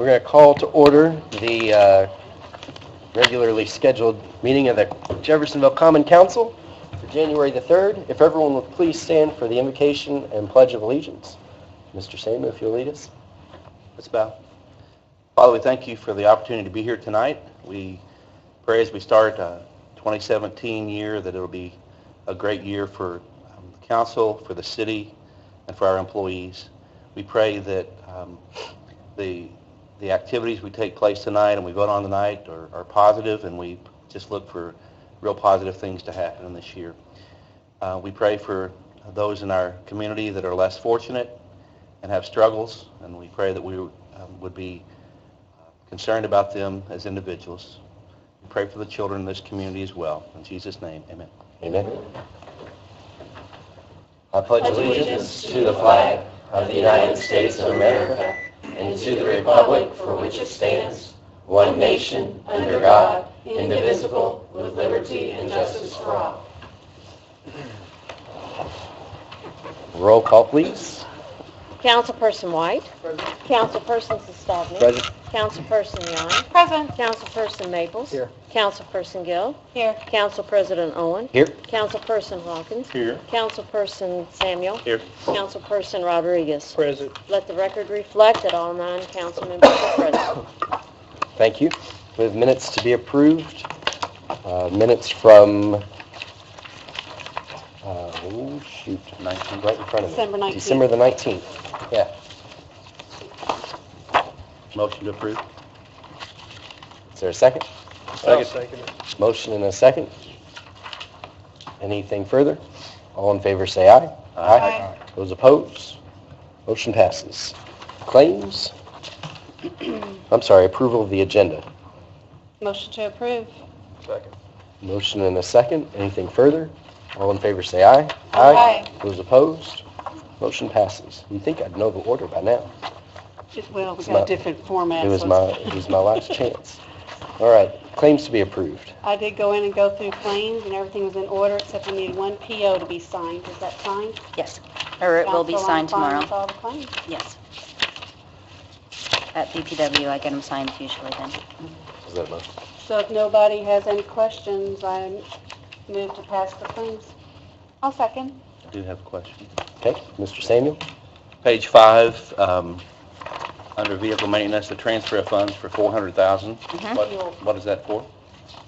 We're going to call to order the regularly scheduled meeting of the Jeffersonville Common Council for January the 3rd. If everyone would please stand for the invocation and pledge of allegiance. Mr. Samuel, if you'll lead us. Let's bow. Father, we thank you for the opportunity to be here tonight. We pray as we start 2017 year that it'll be a great year for the council, for the city, and for our employees. We pray that the activities we take place tonight and we vote on tonight are positive, and we just look for real positive things to happen in this year. We pray for those in our community that are less fortunate and have struggles, and we pray that we would be concerned about them as individuals. We pray for the children in this community as well. In Jesus' name, amen. Amen. I pledge allegiance to the flag of the United States of America and to the republic for which it stands, one nation, under God, indivisible, with liberty and justice for all. Roll call, please. Councilperson White. Present. Councilperson Sestavny. Present. Councilperson Yon. Present. Councilperson Maples. Here. Councilperson Gill. Here. Council President Owen. Here. Councilperson Hawkins. Here. Councilperson Samuel. Here. Councilperson Rodriguez. Present. Let the record reflect that all 9 council members are present. Thank you. We have minutes to be approved. Minutes from, 19. right in front of me. December 19th. December the 19th. Yeah. Motion to approve. Is there a second? Second. Motion and a second. Anything further? All in favor say aye. Aye. Those opposed? Motion passes. Claims? I'm sorry, approval of the agenda. Motion to approve. Second. Motion and a second. Anything further? All in favor say aye. Aye. Those opposed? Motion passes. You'd think I'd know the order by now. Well, we It's got not- a different format. It was so my last chance. All right, claims to be approved. I did go in and go through claims, and everything was in order, except we needed one PO to be signed. Is that signed? Yes, or it will be Council, signed I'm fine tomorrow. with all the claims. Yes. At DPW, I get them signed usually then. Is that a motion? So if nobody has any questions, I move to pass the claims. I'll second. I do have a question. Okay, Mr. Samuel? Page 5, under vehicle maintenance, the transfer of funds for $400,000. Mhm. What is that for?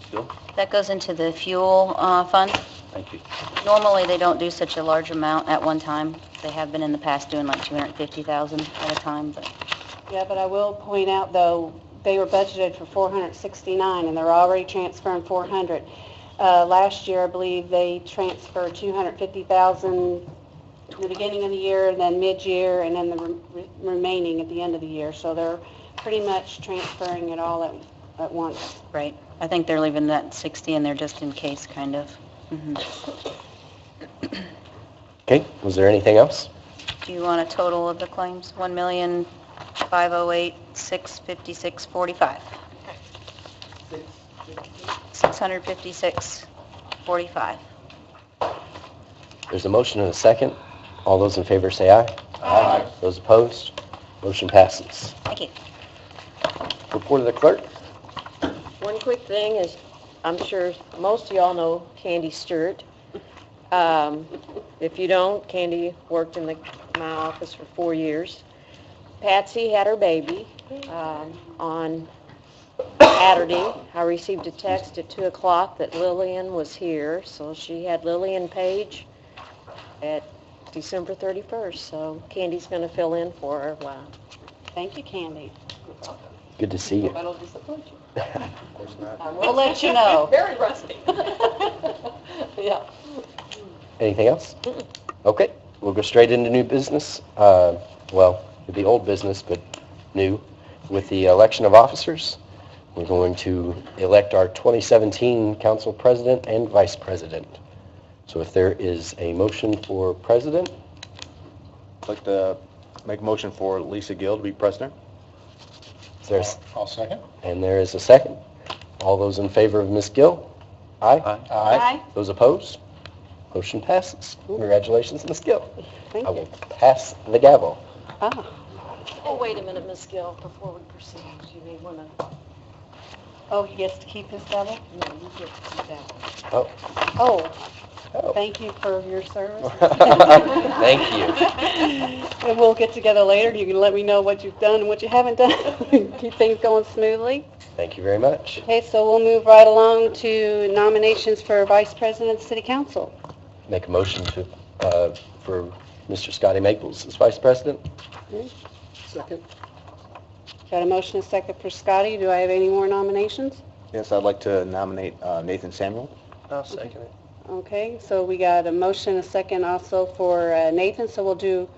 Still? That goes into the fuel fund. Thank you. Normally, they don't do such a large amount at one time. They have been in the past doing like 250,000 at a time, but Yeah, but I will point out, though, they were budgeted for 469, and they're already transferring 400. Last year, I believe they transferred 250,000 in the beginning of the year, and then mid-year, and then the remaining at the end of the year. So they're pretty much transferring it all at once. right. I think they're leaving that 60 in there just in case, kind of. Mhm. Okay, was there anything else? Do you want a total of the claims? 1,508,656.45. 656.45. There's a motion and a second. All those in favor say aye. Aye. Those opposed? Motion passes. Thank you. Report of the clerk. One quick thing is, I'm sure most of y'all know Candy Stewart. If you don't, Candy worked in my office for 4 years. Patsy had her baby on Saturday. I received a text at 2 o'clock that Lillian was here, so she had Lillian Page at December 31st, so Candy's going to fill in for her. Wow. Thank you, Candy. Good to see you. I don't disappoint you. Of course not. We'll let you know. Very rusty. Yeah. Anything else? Okay, we'll go straight into new business. Well, it'd be old business, but new. With the election of officers, we're going to elect our 2017 council president and vice president. So if there is a motion for president, I'd like to make a motion for Lisa Gill to be president. I'll second. And there is a second. All those in favor of Ms. Gill? Aye. Aye. Those opposed? Motion passes. Congratulations, Ms. Gill. Thank I you. will pass the gavel. Ah. Oh, wait a minute, Ms. Gill, before we proceed, you may want to, Oh, he gets to keep his gavel? no, you get to keep that one. Oh, Oh, oh. thank you for your service. Thank you. And we'll get together later. You can let me know what you've done and what you haven't done. Keep things going smoothly. Thank you very much. Okay, so we'll move right along to nominations for Vice President of City Council. Make a motion to, for Mr. Scotty Maples as Vice President. Second. Got a motion and a second for Scotty. Do I have any more nominations? Yes, I'd like to nominate Nathan Samuel. I'll second it. Okay, so we got a motion and a second also for Nathan, so we'll do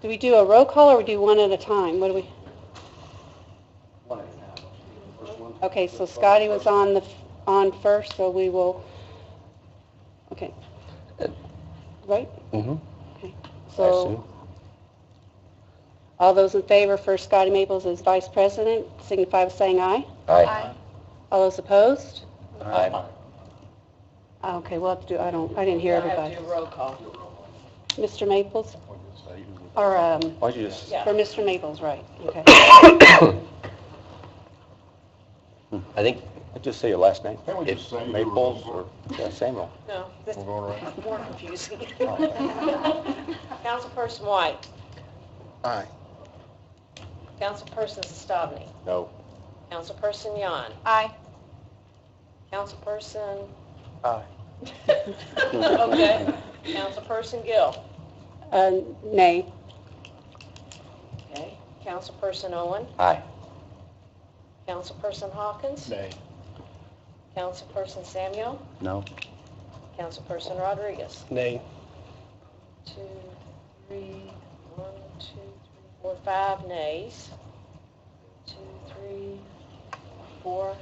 we do a roll call or we do one at a time? What do we? One at a time. First one. Okay, so Scotty was on first, so we will, okay. Right? Mm-hmm. So, all those in favor for Scotty Maples as Vice President, signify by saying aye. Aye. All those opposed? Aye. Okay, we'll have to do, I didn't hear everybody. roll call. Mr. Maples? Or, Why don't you just, for Mr. Maples, right, okay. I think I'd just say your last name. Can't we just say Maples or, yeah, Samuel. No, this is We're going around. more confusing. Councilperson White, Aye. Councilperson Sestavny, No. Councilperson Yan, Aye. Councilperson, Aye. okay, Councilperson Gill, Nay. okay, Councilperson Owen, aye. Councilperson Hawkins, Nay. Councilperson Samuel, No. Councilperson Rodriguez. Nay. 2, 3, 1, 2, 3, 4, 5 nays. 2, 3, 4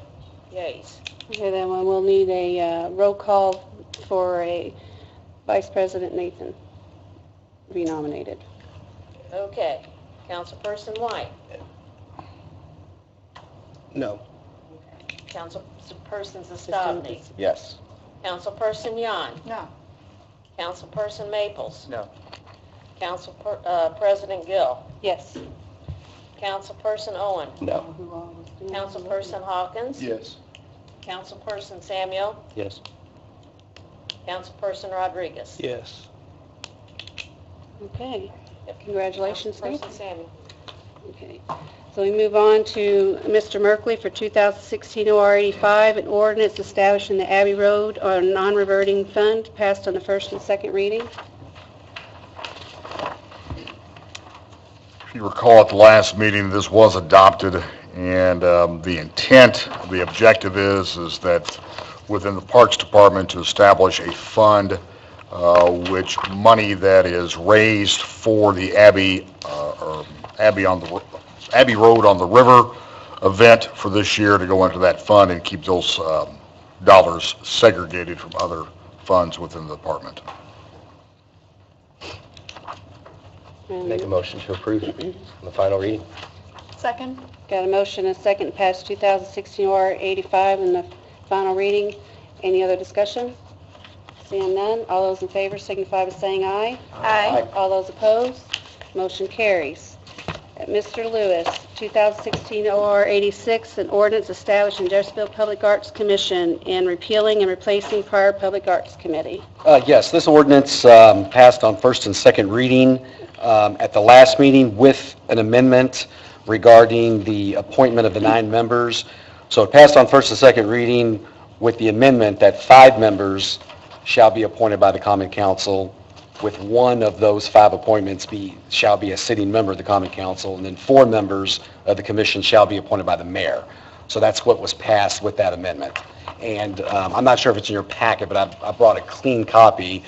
yays. Okay, then we'll need a roll call for a Vice President Nathan to be nominated. Okay, Councilperson White, No. Councilperson Sestavny, Yes. Councilperson Yan, No. Councilperson Maples, No. President Gill, Yes. Councilperson Owen, No. Councilperson Hawkins, Yes. Councilperson Samuel, Yes. Councilperson Rodriguez. Yes. Okay, congratulations, Councilperson Nathan. Samuel. Okay, so we move on to Mr. Merkley for 2016 OR 85, an ordinance establishing the Abbey Road on a non-reverting fund, passed on the first and second reading. If you recall at the last meeting, this was adopted, and the intent, the objective is that within the Parks Department to establish a fund which money that is raised for the Abbey Road on the River event for this year to go into that fund and keep those dollars segregated from other funds within the department. Make a motion to approve on the final reading. Second? Got a motion and a second to pass 2016 OR 85 in the final reading. Any other discussion? Seeing none, all those in favor signify by saying aye. Aye. All those opposed, motion carries. Mr. Lewis, 2016 OR 86, an ordinance establishing Jeffersonville Public Arts Commission and repealing and replacing prior Public Arts Committee. Yes, this ordinance passed on first and second reading at the last meeting with an amendment regarding the appointment of the 9 members. So it passed on first and second reading with the amendment that 5 members shall be appointed by the Common Council, with one of those 5 appointments shall be a sitting member of the Common Council, and then 4 members of the commission shall be appointed by the mayor. So that's what was passed with that amendment. And I'm not sure if it's in your packet, but I brought a clean copy.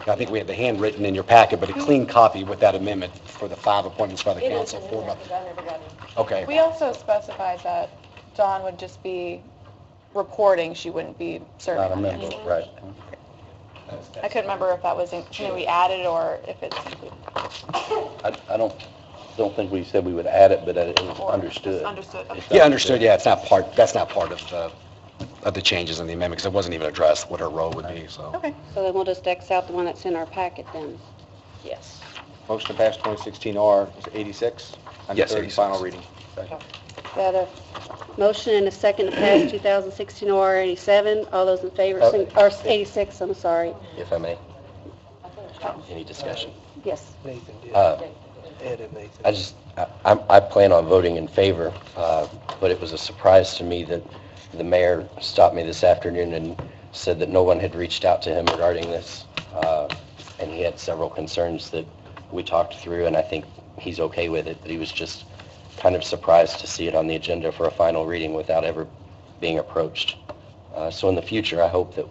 I think we have the handwritten in your packet, but a clean copy with that amendment for the 5 appointments by the It council. isn't in there, 'cause I never got it. Okay. We also specified that Dawn would just be reporting, she wouldn't be serving. Not a on member, it. right. I couldn't remember if that was something we added or if it's included. I don't think we said we would add it, but it was Or understood. it's understood. Okay. Yeah, understood. Yeah, that's not part of the changes in the amendment, because it wasn't even addressed what her role would be, so. Okay. So then we'll just X out the one that's in our packet then. Yes. Motion to pass 2016 OR 86. On Yes, third and 86. final reading. Got a motion and a second to pass 2016 OR 87. All those in favor, or 86, I'm sorry. If I may. Any discussion? Yes. I plan on voting in favor, but it was a surprise to me that the mayor stopped me this afternoon and said that no one had reached out to him regarding this, and he had several concerns that we talked through, and I think he's okay with it, but he was just kind of surprised to see it on the agenda for a final reading without ever being approached. So in the future, I hope that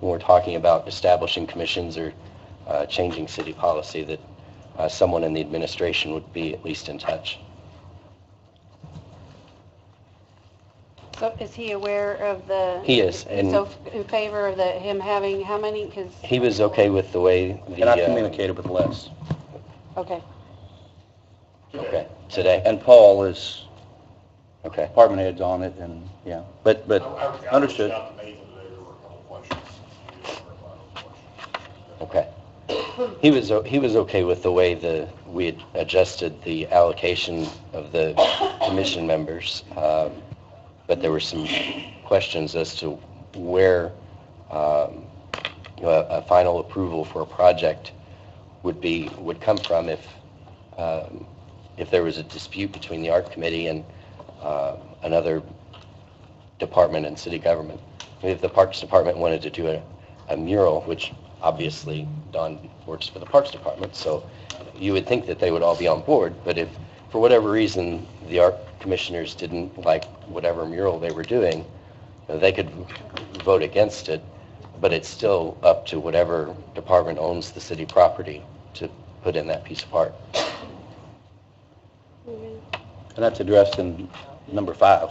when we're talking about establishing commissions or changing city policy, that someone in the administration would be at least in touch. So is he aware of the? He is, and So in favor of him having how many? 'Cause- he was okay with the way the... And I've communicated with Les. Okay. Okay, today? And Paul is, Okay. department head's on it, and, yeah, but understood. Okay. He was okay with the way we had adjusted the allocation of the commission members, but there were some questions as to where a final approval for a project would come from if there was a dispute between the art committee and another department in city government. If the Parks Department wanted to do a mural, which obviously Don works for the Parks Department, so you would think that they would all be on board, but if for whatever reason the art commissioners didn't like whatever mural they were doing, they could vote against it, but it's still up to whatever department owns the city property to put in that piece of art. And that's addressed in number 5.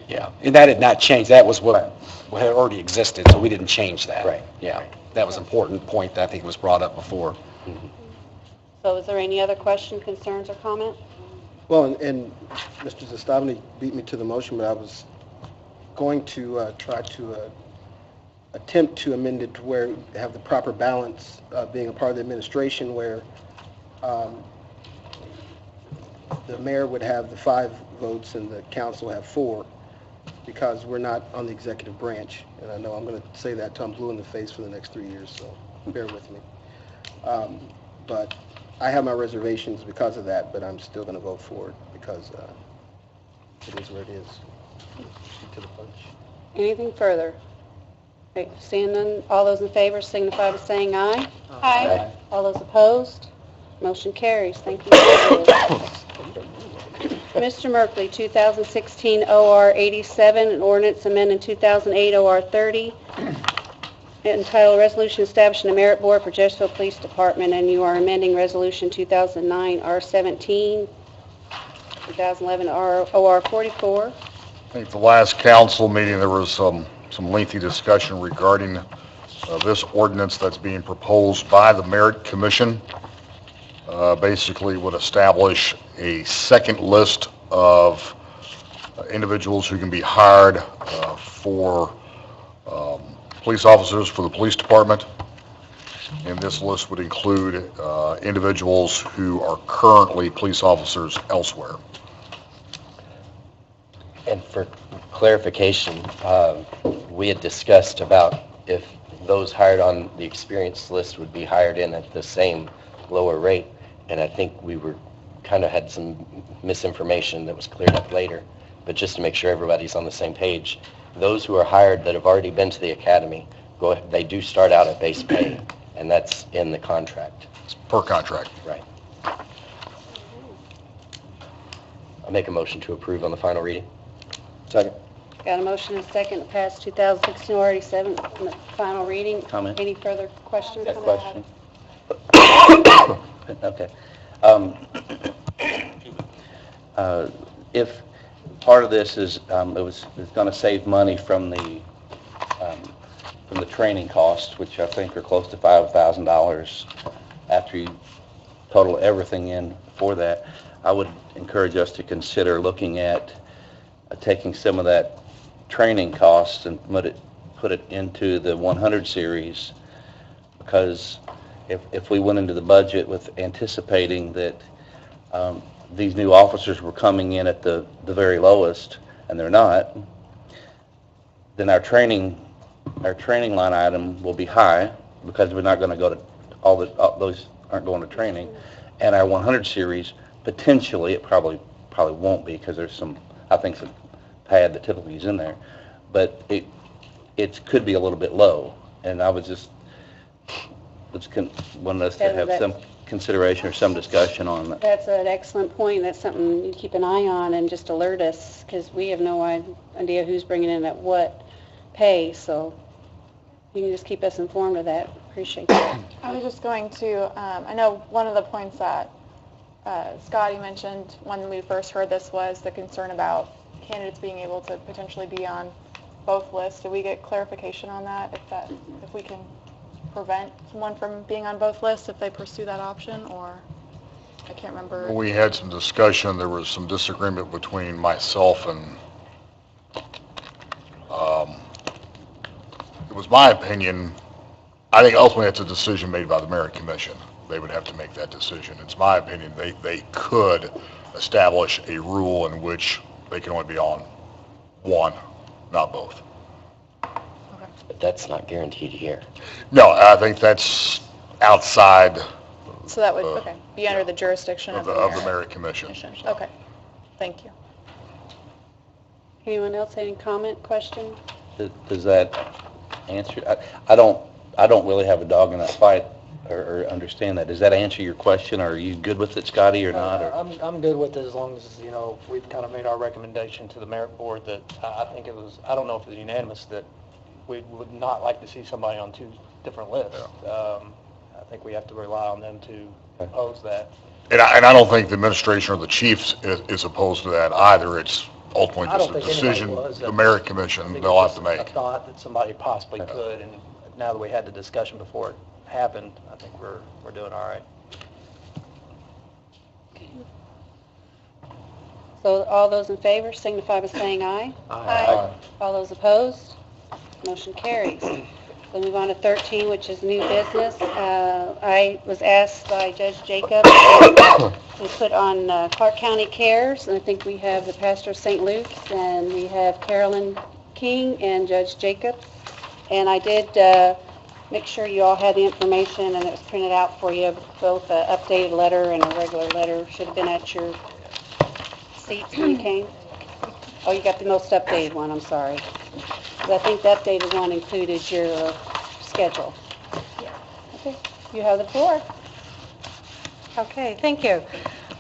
Yeah, and that had not changed. That was what had already existed, so we didn't change that. Right. Yeah, that was an important point that I think was brought up before. So is there any other question, concerns, or comment? Well, and Mr. Zastavny beat me to the motion, but I was going to try to attempt to amend it to where you have the proper balance, being a part of the administration, where the mayor would have the 5 votes and the council have 4, because we're not on the executive branch. And I know I'm going to say that till I'm blue in the face for the next 3 years, so bear with me. But I have my reservations because of that, but I'm still going to vote for it because it is what it is. To the punch. Anything further? Okay, seeing none, all those in favor signify by saying aye. Aye. All those opposed? Motion carries. Thank you. Mr. Merkley, 2016 OR 87, an ordinance amending 2008 OR 30, entitled Resolution Establishing a Merit Board for Jessup Police Department, and you are amending Resolution 2009 R 17, 2011 OR 44. I think the last council meeting, there was some lengthy discussion regarding this ordinance that's being proposed by the Merit Commission. Basically would establish a second list of individuals who can be hired for police officers for the police department. And this list would include individuals who are currently police officers elsewhere. And for clarification, we had discussed about if those hired on the experience list would be hired in at the same lower rate, and I think we were kind of had some misinformation that was cleared up later. But just to make sure everybody's on the same page, those who are hired that have already been to the academy, they do start out at base pay, and that's in the contract. It's per contract. Right. I'll make a motion to approve on the final reading. Second. Got a motion and a second to pass 2016 OR 87 on the final reading. Comment? Any further questions? Got a question? Okay. If part of this is, it's going to save money from the training costs, which I think are close to $5,000 after you total everything in for that, I would encourage us to consider looking at taking some of that training costs and put it into the 100 series, because if we went into the budget with anticipating that these new officers were coming in at the very lowest, and they're not, then our training line item will be high because we're not going to go to all those aren't going to training, and our 100 series potentially it probably won't be because there's some pad that typically is in there, but it could be a little bit low, and I was just wanted us to have some consideration or some discussion on that. That's an excellent point. That's something you keep an eye on and just alert us, because we have no idea who's bringing in at what pay, so you can just keep us informed of that. Appreciate that. I was just going to, I know one of the points that Scotty mentioned when we first heard this was the concern about candidates being able to potentially be on both lists. Did we get clarification on that? If we can prevent someone from being on both lists if they pursue that option, or I can't remember. We had some discussion, there was some disagreement between myself and, it was my opinion, I think ultimately it's a decision made by the Merit Commission. They would have to make that decision. It's my opinion they could establish a rule in which they can only be on one, not both. But that's not guaranteed here. No, I think that's outside So that would, be under the jurisdiction of the Merit Commission. Okay, thank you. Anyone else, any comment, question? Does that answer? I don't really have a dog in that fight or understand that. Does that answer your question? Are you good with it, Scotty, or not? Or? I'm good with it as long as, we've kind of made our recommendation to the merit board that I think it was, I don't know if it was unanimous, that we would not like to see somebody on two different lists. I think we have to rely on them to oppose that. And I don't think the administration or the chiefs is opposed to that either. It's ultimately just a decision the Merit Commission they'll have to make. I thought that somebody possibly could, and now that we had the discussion before it happened, I think we're doing all right. So all those in favor signify by saying aye. Aye. All those opposed? Motion carries. We'll move on to 13, which is new business. I was asked by Judge Jacob to put on Clark County Cares, and I think we have the pastor of St. Luke's, and we have Carolyn King and Judge Jacob. And I did make sure you all had the information, and it was printed out for you, both an updated letter and a regular letter. Should have been at your seats when you came. Oh, you got the most updated one, I'm sorry. I think the updated one included your schedule. Okay, you have the floor. Okay, thank you.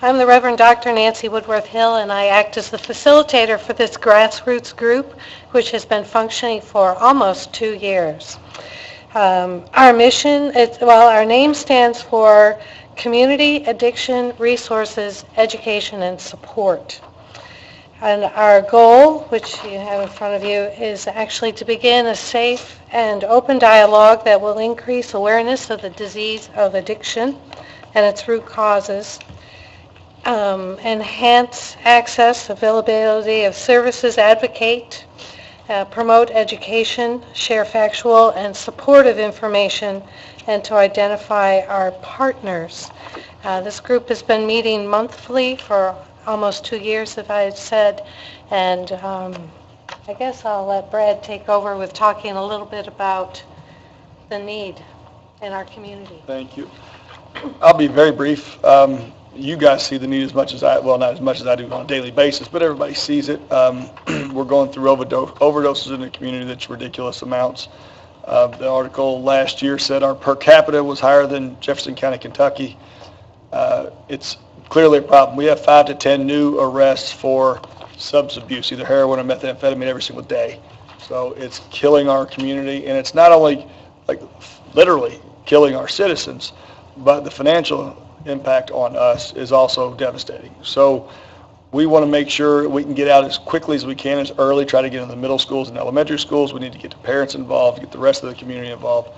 I'm the Reverend Dr. Nancy Woodworth Hill, and I act as the facilitator for this grassroots group, which has been functioning for almost 2 years. Our mission, our name stands for Community Addiction Resources, Education, and Support. And our goal, which you have in front of you, is actually to begin a safe and open dialogue that will increase awareness of the disease of addiction and its root causes, enhance access, availability of services, advocate, promote education, share factual and supportive information, and to identify our partners. This group has been meeting monthly for almost 2 years, as I had said, and I guess I'll let Brad take over with talking a little bit about the need in our community. Thank you. I'll be very brief. You guys see the need as much as not as much as I do on a daily basis, but everybody sees it. We're going through overdoses in the community that's ridiculous amounts. The article last year said our per capita was higher than Jefferson County, Kentucky. It's clearly a problem. We have 5 to 10 new arrests for substance abuse, either heroin or methamphetamine every single day. So it's killing our community, and it's not only literally killing our citizens, but the financial impact on us is also devastating. So we want to make sure we can get out as quickly as we can, as early, try to get in the middle schools and elementary schools. We need to get the parents involved, get the rest of the community involved.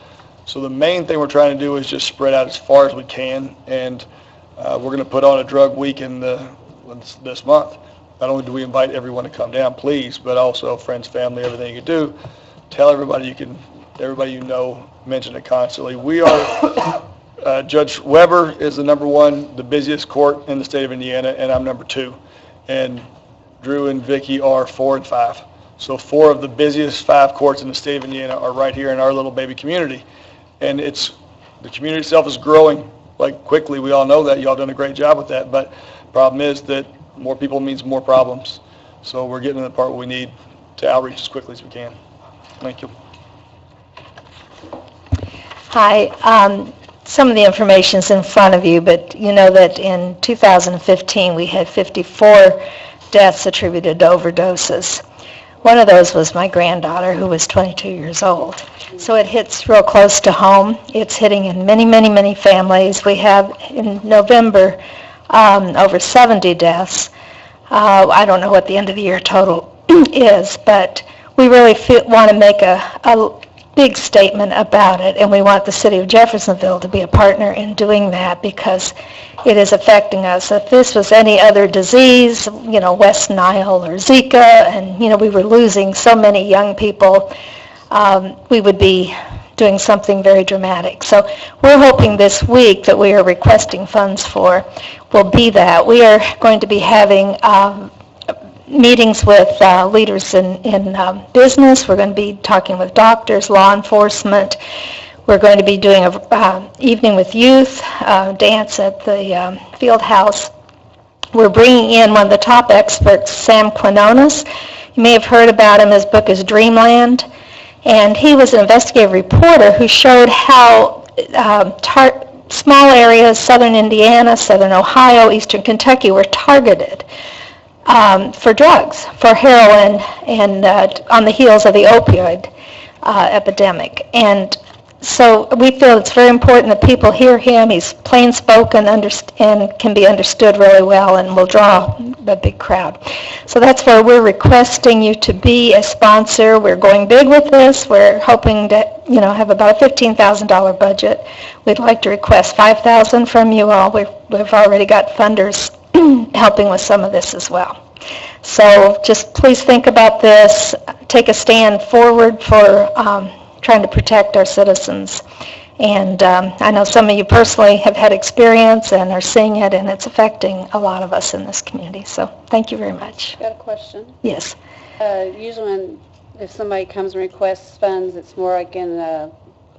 So the main thing we're trying to do is just spread out as far as we can, and we're going to put on a drug week this month. Not only do we invite everyone to come down, please, but also friends, family, everything you can do. Tell everybody you know, mention it constantly. We are Judge Weber is the number one, the busiest court in the state of Indiana, and I'm number 2. And Drew and Vicky are 4 and 5. So 4 of the busiest 5 courts in the state of Indiana are right here in our little baby community. And the community itself is growing like quickly. We all know that. You all done a great job with that. But problem is that more people means more problems. So we're getting to the part where we need to outreach as quickly as we can. Thank you. Hi. Some of the information's in front of you, but you know that in 2015 we had 54 deaths attributed to overdoses. One of those was my granddaughter, who was 22 years old. So it hits real close to home. It's hitting in many, many, many families. We have in November over 70 deaths. I don't know what the end of the year total is, but we really want to make a big statement about it, and we want the city of Jeffersonville to be a partner in doing that because it is affecting us. If this was any other disease, West Nile or Zika, and, we were losing so many young people, we would be doing something very dramatic. So we're hoping this week that we are requesting funds for will be that. We are going to be having meetings with leaders in business. We're going to be talking with doctors, law enforcement. We're going to be doing an evening with youth, dance at the field house. We're bringing in one of the top experts, Sam Quinones. You may have heard about him. His book is Dreamland. And he was an investigative reporter who showed how small areas, southern Indiana, southern Ohio, eastern Kentucky, were targeted for drugs, for heroin, and on the heels of the opioid epidemic. And so we feel it's very important that people hear him. He's plain spoken and can be understood really well and will draw a big crowd. So that's where we're requesting you to be a sponsor. We're going big with this. We're hoping to have about a $15,000 budget. We'd like to request $5,000 from you all. We've already got funders helping with some of this as well. So just please think about this. Take a stand forward for trying to protect our citizens. And I know some of you personally have had experience and are seeing it, and it's affecting a lot of us in this community. So thank you very much. Got a question? Yes. Usually if somebody comes and requests funds, it's more like in the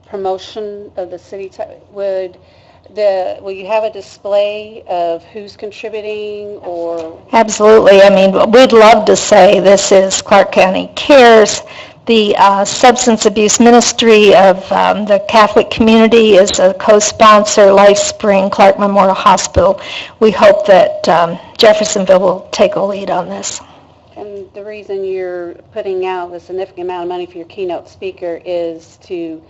promotion of the city. Will you have a display of who's contributing or? Absolutely. I mean, we'd love to say this is Clark County Cares. The Substance Abuse Ministry of the Catholic community is a co-sponsor, LifeSpring, Clark Memorial Hospital. We hope that Jeffersonville will take a lead on this. And the reason you're putting out a significant amount of money for your keynote speaker is you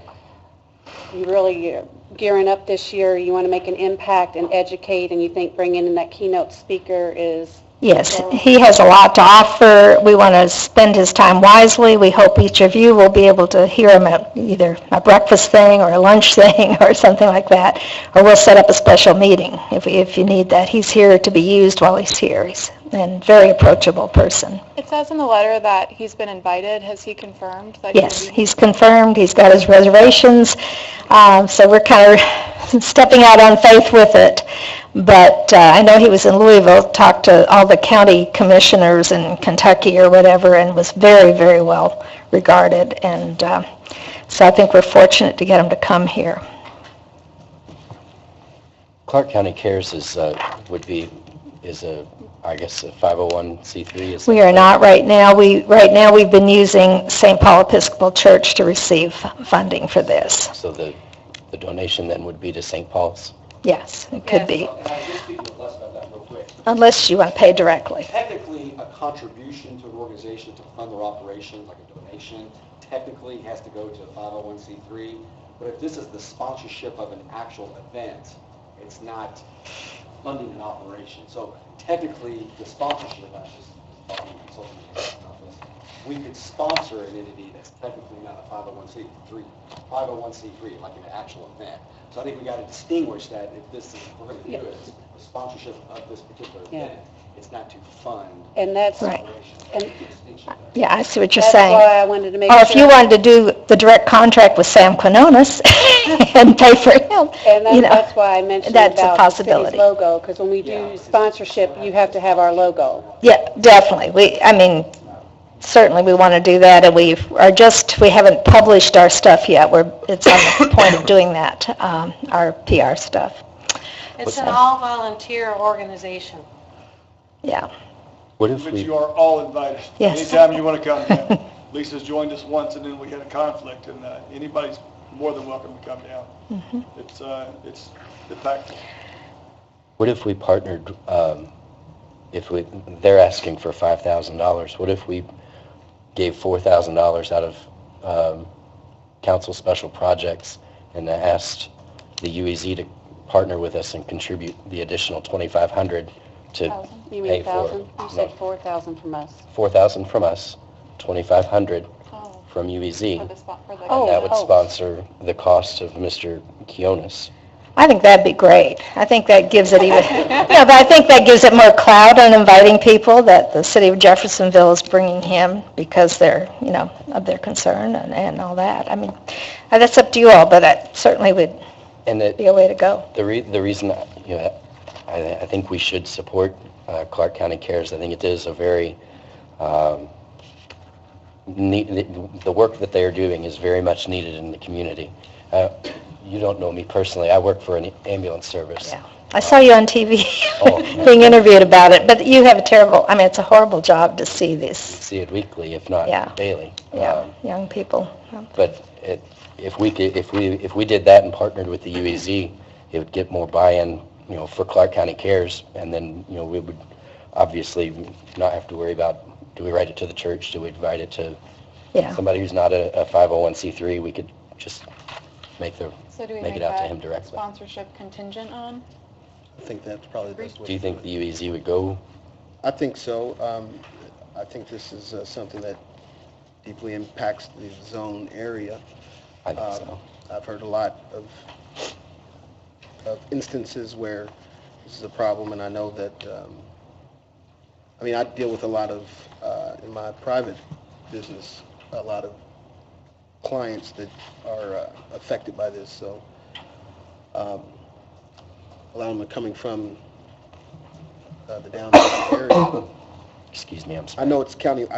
really gearing up this year, you want to make an impact and educate, and you think bringing in that keynote speaker is... Yes, he has a lot to offer. We want to spend his time wisely. We hope each of you will be able to hear him at either a breakfast thing or a lunch thing or something like that, or we'll set up a special meeting if you need that. He's here to be used while he's here. He's a very approachable person. It says in the letter that he's been invited. Has he confirmed that? Yes, he's confirmed. He's got his reservations. So we're kind of stepping out on faith with it. But I know he was in Louisville, talked to all the county commissioners in Kentucky or whatever, and was very, very well regarded. And so I think we're fortunate to get him to come here. Clark County Cares is a 501c3. We are not right now. Right now we've been using St. Paul Episcopal Church to receive funding for this. So the donation then would be to St. Paul's? Yes, it could be. Can I just speak less about that real quick? Unless you want to pay directly. Technically, a contribution to an organization to fund their operations, like a donation, technically has to go to a 501c3. But if this is the sponsorship of an actual event, it's not funding an operation. So technically, the sponsorship, we could sponsor an entity that's technically not a 501c3, like an actual event. So I think we got to distinguish that if this is, we're going to do it, the sponsorship of this particular event, it's not to fund. And that's right. And Yeah, I see what you're That's saying. why I wanted to make Or sure. if you wanted to do the direct contract with Sam Quinones and pay for him, And you know. that's why I mentioned That's a about the city's possibility. logo, because when we do sponsorship, you have to have our logo. Yeah, definitely. Certainly we want to do that, and we haven't published our stuff yet. It's on the point of doing that, our PR stuff. It's an all-volunteer organization. Yeah. What if But we, you are all invited. Yes. Anytime you want to come down. Lisa's joined us once, and then we had a conflict, and anybody's more than welcome to come down. Mhm. It's impactful. what if we partnered, they're asking for $5,000, what if we gave $4,000 out of council special projects and asked the UEZ to partner with us and contribute the additional $2,500 to You pay mean for? 1,000? You said 4,000 from us. $4,000 from us, $2,500 Oh, from UEZ. for the. Oh, And that would oh. sponsor the cost of Mr. Kionis. I think that'd be great. I think that gives it even, yeah, but I think that gives it more clout on inviting people, that the city of Jeffersonville is bringing him because they're, of their concern and all that. I mean, that's up to you all, but that certainly would And be a way to go. the reason, I think we should support Clark County Cares. I think it is a very, the work that they are doing is very much needed in the community. You don't know me personally. I work for an ambulance service. Yeah. I saw you on TV Oh. being interviewed about it, but you have it's a horrible job to see We this, see it weekly, if not Yeah. daily. young people. But if we did that and partnered with the UEZ, it would get more buy-in, for Clark County Cares, and then, we would obviously not have to worry about, do we write it to the church, do we write it to Yeah. somebody who's not a 501c3, we could just make So do we make make it out to that him directly. sponsorship contingent on? I think that's probably the best way. Do you think the UEZ would go? I think so. I think this is something that deeply impacts the zone area. I think so. I've heard a lot of instances where this is a problem, and I know that, I deal with a lot of, in my private business, a lot of clients that are affected by this, so a lot of them are coming from the downtown area. Excuse me, I'm I sorry.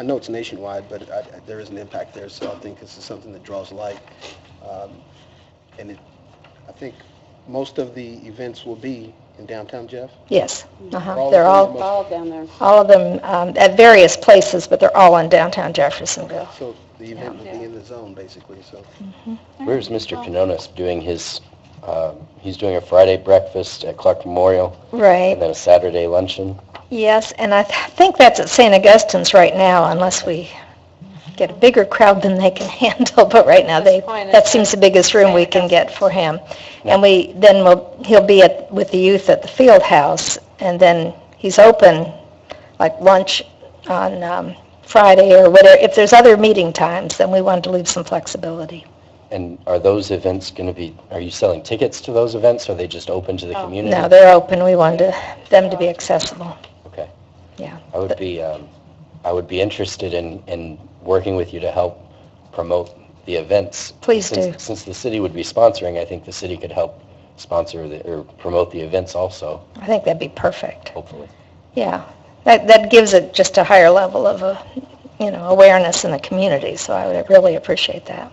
know it's nationwide, but there is an impact there, so I think this is something that draws light. And I think most of the events will be in downtown, Jeff? Yes. All They're of them? All down there. all of them at various places, but they're all in downtown Jeffersonville. So the event will be in the zone, basically, so. Where's Mr. Canonis doing his, he's doing a Friday breakfast at Clark Memorial, Right. and then a Saturday luncheon? Yes, and I think that's at St. Augustine's right now, unless we get a bigger crowd than they can handle, but right now that seems the biggest room we can get for him. And he'll be with the youth at the field house, and then he's open like lunch on Friday or whatever. If there's other meeting times, then we wanted to leave some flexibility. And are those events going to be, are you selling tickets to those events, or are they just open to the community? No, they're open. We wanted them to be accessible. Okay. Yeah. I would be interested in working with you to help promote the events. Please do. Since the city would be sponsoring, I think the city could help sponsor or promote the events also, I think that'd be perfect. hopefully. Yeah. That gives it just a higher level of awareness in the community, so I would really appreciate that.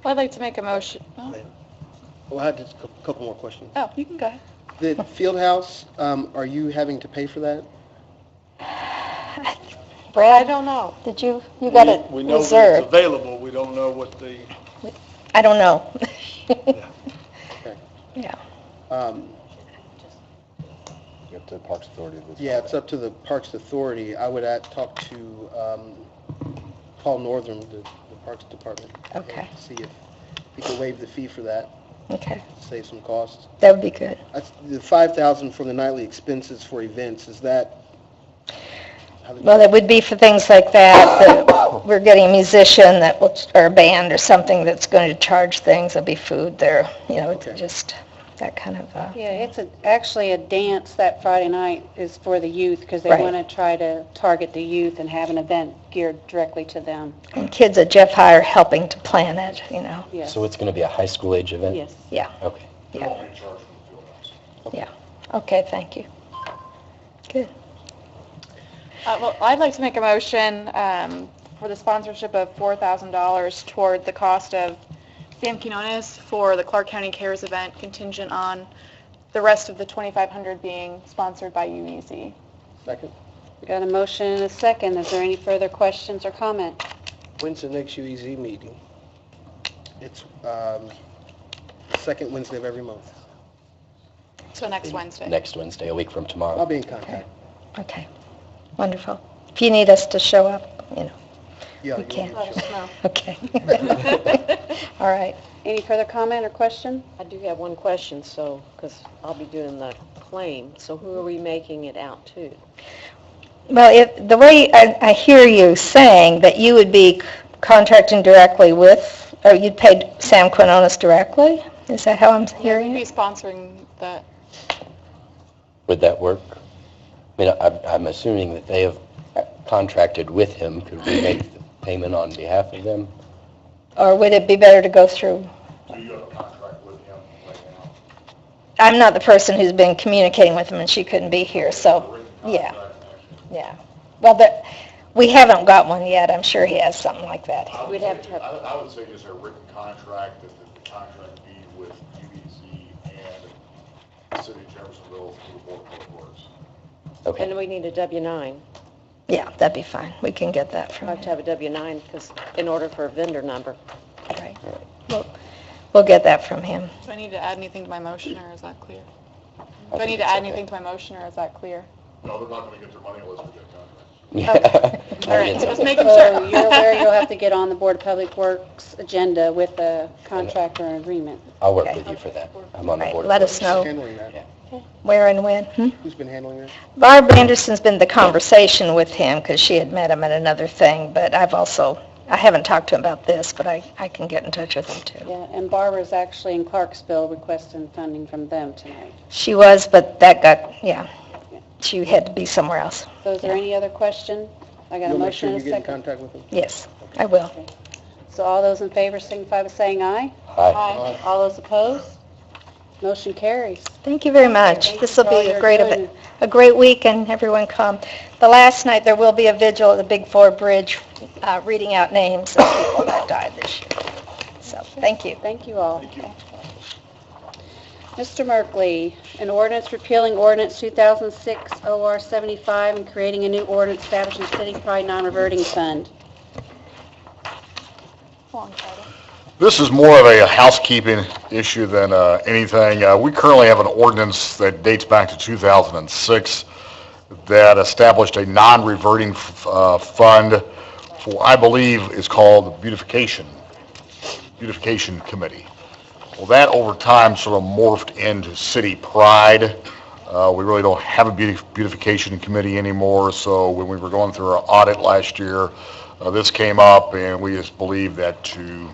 Well, I'd like to make a motion. Oh, Well, I had just a couple more questions. Oh, you can go ahead. The field house, are you having to pay for that? Brad, I don't know. you got it We know that reserved? it's available, we don't know what the, I don't know. Okay. Yeah. You have to Parks Authority. Yeah, it's up to the Parks Authority. I would talk to Paul Northern, the Parks Department. Okay. See if he can waive the fee for that, Okay. save some costs. That would be good. The $5,000 from the nightly expenses for events, is that? Well, it would be for things like that we're getting a musician or a band or something that's going to charge things. There'll be food there, Okay. just, that kind of, Yeah, it's actually a dance that Friday night is for the youth because they Right. want to try to target the youth and have an event geared directly to them. and kids at Jeff High are helping to plan it, you know. Yes. So it's going to be a high school age event? Yes. Yeah, Okay. yeah. Okay, thank you. Good. Well, I'd like to make a motion for the sponsorship of $4,000 toward the cost of Sam Quinones for the Clark County Cares event contingent on the rest of the $2,500 being sponsored by UEZ. Second. Got a motion and a second. Is there any further questions or comment? When's the next UEZ meeting? It's second Wednesday of every month. So next Wednesday. Next Wednesday, a week from I'll tomorrow. be in contact. Okay, wonderful. If you need us to show up, you know, Yeah, we you can. want me to show up? Okay. All right. Any further comment or question? I do have one question, so, because I'll be doing the claim, so who are we making it out to? Well, the way I hear you saying that you would be contracting directly with, or you'd pay Sam Quinones directly? Is that how I'm Yeah, hearing we'd be it? sponsoring that. Would that work? I mean, I'm assuming that they have contracted with him. Could we make the payment on behalf of them? Or would it be better to go through? So you have a contract with him right now? I'm not the person who's been communicating with him, and she couldn't be here, so, yeah, yeah. Well, we haven't got one yet. I'm sure he has something like that. We'd have to have, I would say just a written contract, that the contract be with UBC and the City of Jeffersonville through the Board of Public Works. Okay. and we need a W-9. Yeah, that'd be fine. We can get that I from have to him. have a W-9 because in order for a vendor number. Right. We'll get that from him. Do I need to add anything to my motion, or is that clear? Do I need to add anything to my motion, or is that clear? No, they're not going to get their money unless we get a contract. Yeah. All right, just making So sure. you're aware you'll have to get on the Board of Public Works agenda with a contract or an agreement. I'll work with you for that. I'm on the Right, board. let us Who's know handling that? where and when. Who's been handling that? Barb Anderson's been the conversation with him because she had met him at another thing, but I haven't talked to him about this, but I can get in touch with him too. Yeah, and Barbara's actually in Clarksville requesting funding from them tonight. She was, but that got, yeah, she had to be somewhere else. So is there any other question? I got a You'll make motion sure and you a get in second. contact with them? Yes, I will. So all those in favor signify by saying aye. Hi. All those opposed? Motion carries. Thank you very much. Thank This you will for all be a you're great doing. event, a great week, and everyone come. The last night, there will be a vigil at the Big Four Bridge, reading out names of people that died this year. So, thank you. Thank you all. Mr. Merkley, an ordinance repealing ordinance 2006 OR 75 and creating a new ordinance establishing city pride non-reverting fund. Long title. This is more of a housekeeping issue than anything. We currently have an ordinance that dates back to 2006 that established a non-reverting fund for, I believe, is called the Beautification Committee. Well, that over time sort of morphed into City Pride. We really don't have a beautification committee anymore, so when we were going through our audit last year, this came up, and we just believe that to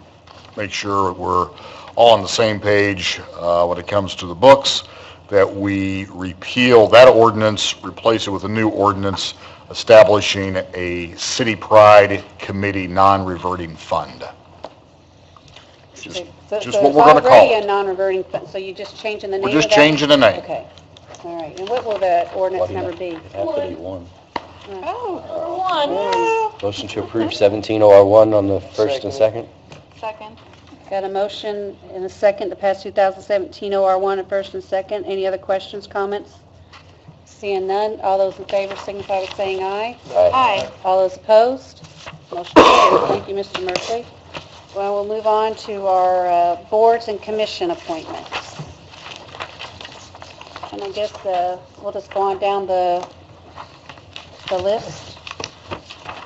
make sure we're all on the same page when it comes to the books, that we repeal that ordinance, replace it with a new ordinance establishing a City Pride Committee non-reverting fund. Just So just what we're going to it's call already a it. non-reverting fund, so you're just changing the name We're of just that? changing the name. Okay, all right. And what will the ordinance number be? It'd have to be one. Oh, Motion to approve 17OR1 on the first and second? second. Got a motion and a second to pass 2017 OR1 at first and second. Any other questions, comments? Seeing none, all those in favor signify by saying aye. Aye. All those opposed? Motion carries. Thank you, Mr. Merkley. Well, we'll move on to our boards and commission appointments. And I guess we'll just go on down the list.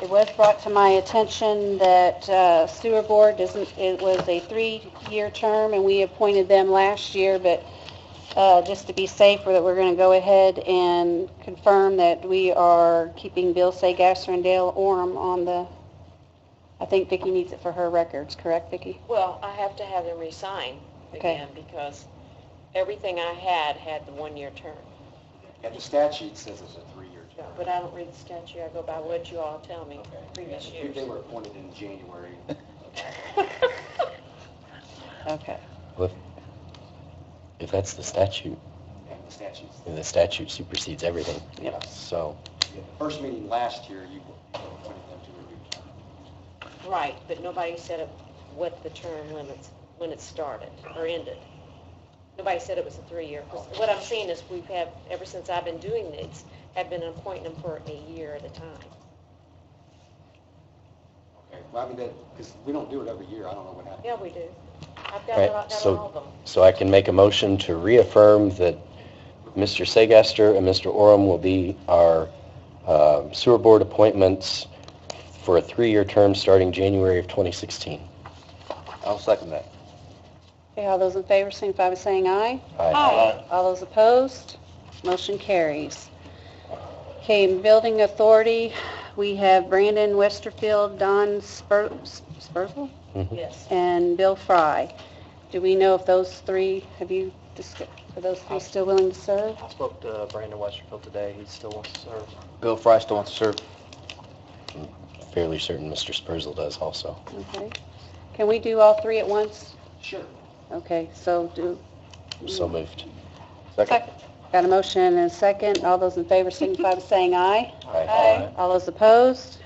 It was brought to my attention that sewer board it was a 3-year term, and we appointed them last year, but just to be safe, that we're going to go ahead and confirm that we are keeping Bill Sagasser and Dale Orem on the, I think Vicki needs it for her records, correct, Vicki? Well, I have to have them resign Okay. again because everything I had the 1-year term. Yeah, the statute says it's a 3-year term. But I don't read the statute, I go by what you all tell me previous years. They were appointed in January. Okay. If that's the statute, Yeah, the statutes. then the statute supersedes everything. Yep. So, Yeah, the first meeting last year, you appointed them to a new term. Right, but nobody said what the term limits, when it started or ended. Nobody said it was a 3-year. 'Cause what I'm seeing is we've had, ever since I've been doing these, have been appointing them for a year at a time. Okay, well, I mean, because we don't do it every year, I don't know what happened. Yeah, we do. I've all got it right, down on all of them. so I can make a motion to reaffirm that Mr. Segaster and Mr. Oram will be our sewer board appointments for a 3-year term starting January of 2016. I'll second that. Okay, all those in favor signify by saying aye. Aye. All those opposed, motion carries. Okay, Building Authority, we have Brandon Westerfield, Don Spurzl, Yes. and Bill Fry. Do we know if those three, are those three still willing to serve? I spoke to Brandon Westerfield today, he still wants to serve. Bill Fry still wants to serve. Fairly certain Mr. Spurzl does also. Okay. Can we do all three at once? Sure. Okay, so So moved. Second. got a motion and a second. All those in favor signify by saying aye. Aye. All those opposed?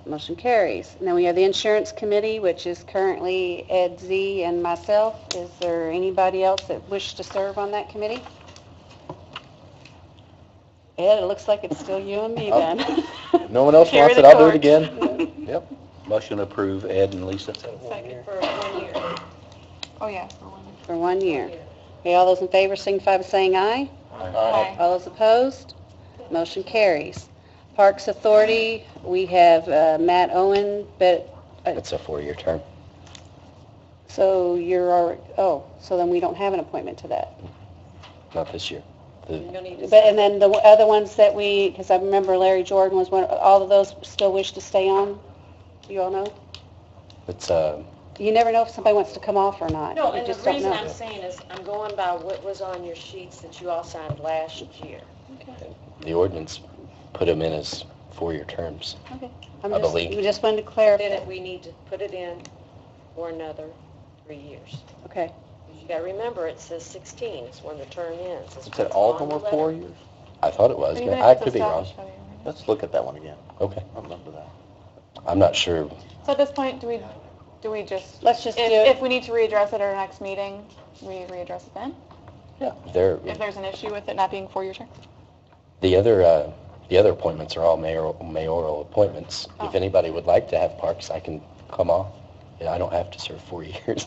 Motion carries. And then we have the Insurance Committee, which is currently Ed Z. and myself. Is there anybody else that wish to serve on that committee? Ed, it looks like it's still you and me then. No one else Carry wants it, the I'll do it torch. again. Yep. Motion to approve Ed and Lisa. Second for 1 year. Oh, yeah. For 1 year. Okay, all those in favor signify by saying aye. Aye. All those opposed? Motion carries. Parks Authority, we have Matt Owen, but, It's a 4-year term. so you're already, so then we don't have an appointment to that. Not this year. The- You'll need to But, and then the other ones that because I remember Larry Jordan was one, all of those still wish to stay on? You all know? It's, You never know if somebody wants to come off or not. No, You and the just don't reason know. I'm saying is, I'm going by what was on your sheets that you all signed last year. the ordinance put them in as 4-year terms. Okay. I believe. We just wanted to Then clarify. we need to put it in for another 3 years. Okay. You gotta remember, it says 16 is when the term ends. It's It said what's all of on them the were 4 letter. years? I thought it was, Even but if I it's could be wrong. established by the ordinance. Let's look at that one again. Okay. I remember that. I'm not sure. So at this point, do we just, Let's just do if it. we need to readdress it at our next meeting, we readdress it then? There, If there's an issue with it not being 4-year term? the other appointments are all mayoral appointments. If Oh. anybody would like to have parks, I can come off. Yeah, I don't have to serve 4 years.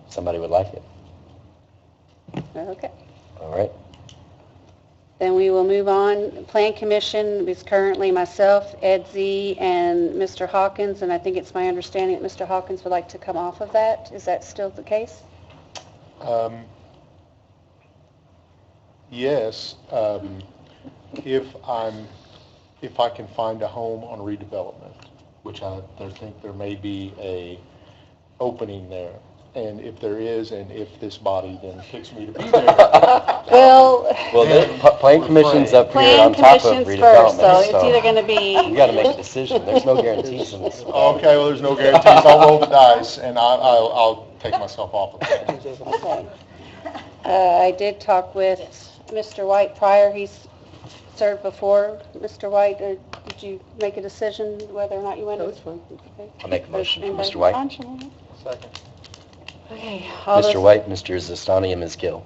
Somebody would like it. Okay. All right. Then we will move on. Plan Commission is currently myself, Ed Z., and Mr. Hawkins, and I think it's my understanding that Mr. Hawkins would like to come off of that. Is that still the case? Yes, if I can find a home on redevelopment, which I think there may be a opening there. And if there is, and if this body then picks me to be there. Well, the Plan Commission's up here Plan on top of Commission's first, so redevelopment, it's either going to be... we gotta make a decision. There's no guarantees in this. Okay, well, there's no guarantees. I'll roll the dice, and I'll take myself off of that. Okay. I did talk with Mr. White prior. He's served before. Mr. White, did you make a decision whether or not you went? No, it's fine. Okay. I'll make a motion. Anybody? Mr. White? Second. Okay. All Mr. those- White, Mr. Zastani, and Ms. Gill.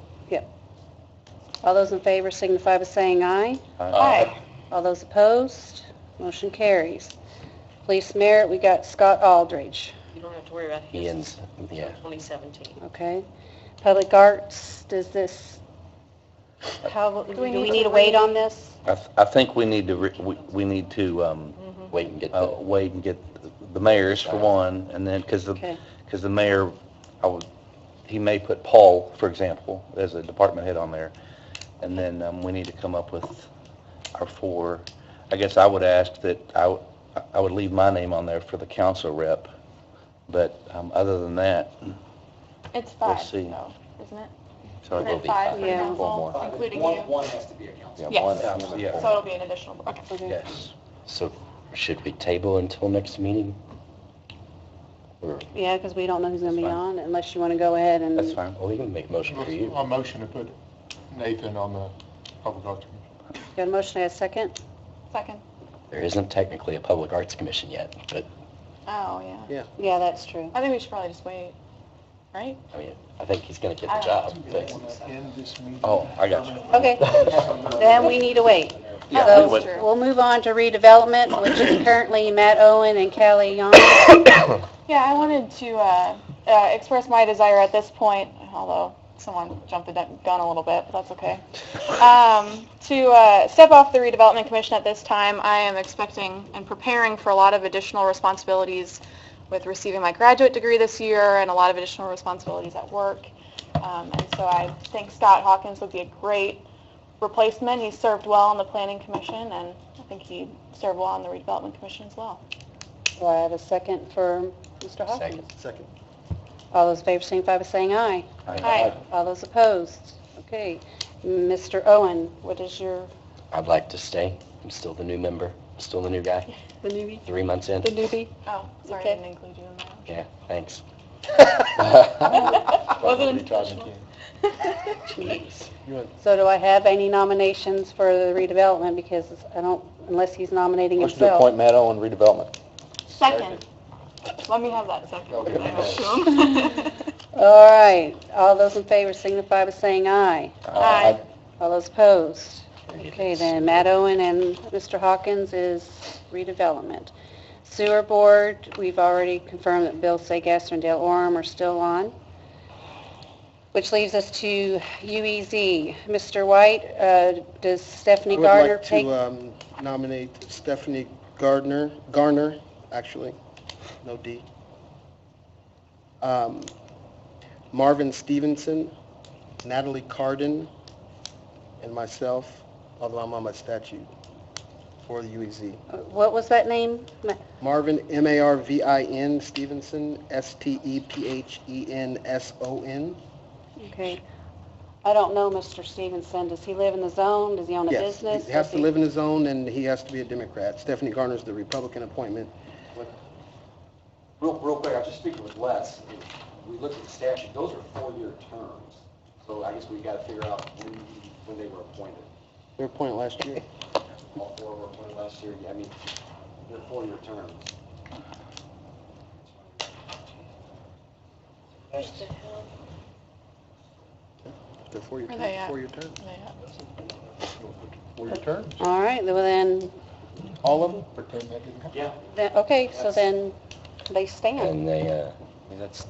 All those in favor signify by saying aye. Aye. All those opposed, motion carries. Police Merit, we got Scott Aldridge, You don't have to worry about his Ian's, yeah. 2017. okay? Public Arts, does this, do we need to wait on this? I think we need to, we need to Wait and get wait and get the mayors for one, and then, because Okay. the mayor, he may put Paul, for example, as a department head on there, and then we need to come up with our 4. I guess I would ask that I would leave my name on there for the council rep, but other than that, It's we'll 5, see. so. isn't it? So it Isn't will it be 5 for the five. council, One more. including you? One has to be a council. Yeah, Yes. one. Yeah. So it'll be an additional, okay. Yes. So should we table until next meeting? Or, Yeah, because we don't know who's going to be That's fine. on unless you want to go ahead and... That's fine. well, we can make a motion for you. A motion to put Nathan on the Public Arts Commission. Got a motion, and a second? Second. There isn't technically a Public Arts Commission yet, but, Oh, yeah. Yeah, that's true. I think we should probably just wait, right? I mean, I think he's gonna get the job, but, End this meeting. oh, I got you. Okay, then we need to wait. Yeah, So we would. we'll move on to redevelopment, which is currently Matt Owen and Callie Young. Yeah, I wanted to express my desire at this point, although someone jumped the gun a little bit, but that's okay, to step off the redevelopment commission at this time. I am expecting and preparing for a lot of additional responsibilities with receiving my graduate degree this year and a lot of additional responsibilities at work. And so I think Scott Hawkins would be a great replacement. He served well on the planning commission, and I think he served well on the redevelopment commission as well. Do I have a second for Mr. Hawkins? Second. Second. All those in favor, signify by saying aye. Aye. All those opposed? Okay. Mr. Owen, what is your... I'd like to stay. I'm still the new member, still the new guy, The newbie? 3 months in. The newbie? Oh, sorry, Okay. I didn't include you in that. Yeah, thanks. Wasn't Retarded kid. Jeez. So do I have any nominations for the redevelopment? Because I don't, unless he's nominating Motion to himself. appoint Matt Owen, redevelopment. Second. Let me have that second. I hope to. All right. All those in favor signify by saying aye. Aye. All those opposed? It Okay, is. then Matt Owen and Mr. Hawkins is redevelopment. Sewer Board, we've already confirmed that Bill Sagasser and Dale Orem are still on, which leaves us to UEZ. Mr. White, does Stephanie Gardner take? I would like to nominate Stephanie Garner, actually, no D. Marvin Stevenson, Natalie Carden, and myself, although I'm on my statute, for the UEZ. What was that name? Marvin, M-A-R-V-I-N, Stevenson, S-T-E-P-H-E-N-S-O-N. Okay. I don't know Mr. Stevenson. Does he live in the zone? Does he own a Yes, business? he has Does to live in his zone, and he has to be a Democrat. Stephanie Garner's the Republican appointment. Real quick, I was just speaking with Les. If we look at the statute, those are 4-year terms. So I guess we got to figure out when they were appointed. They were appointed last year. All 4 were appointed last year. I mean, they're 4-year terms. They're four-year Where they terms. at? 4-year terms. For your terms, All right, well then, All of them? pretend that didn't happen. Yeah. okay, so then they stand. And they, that's,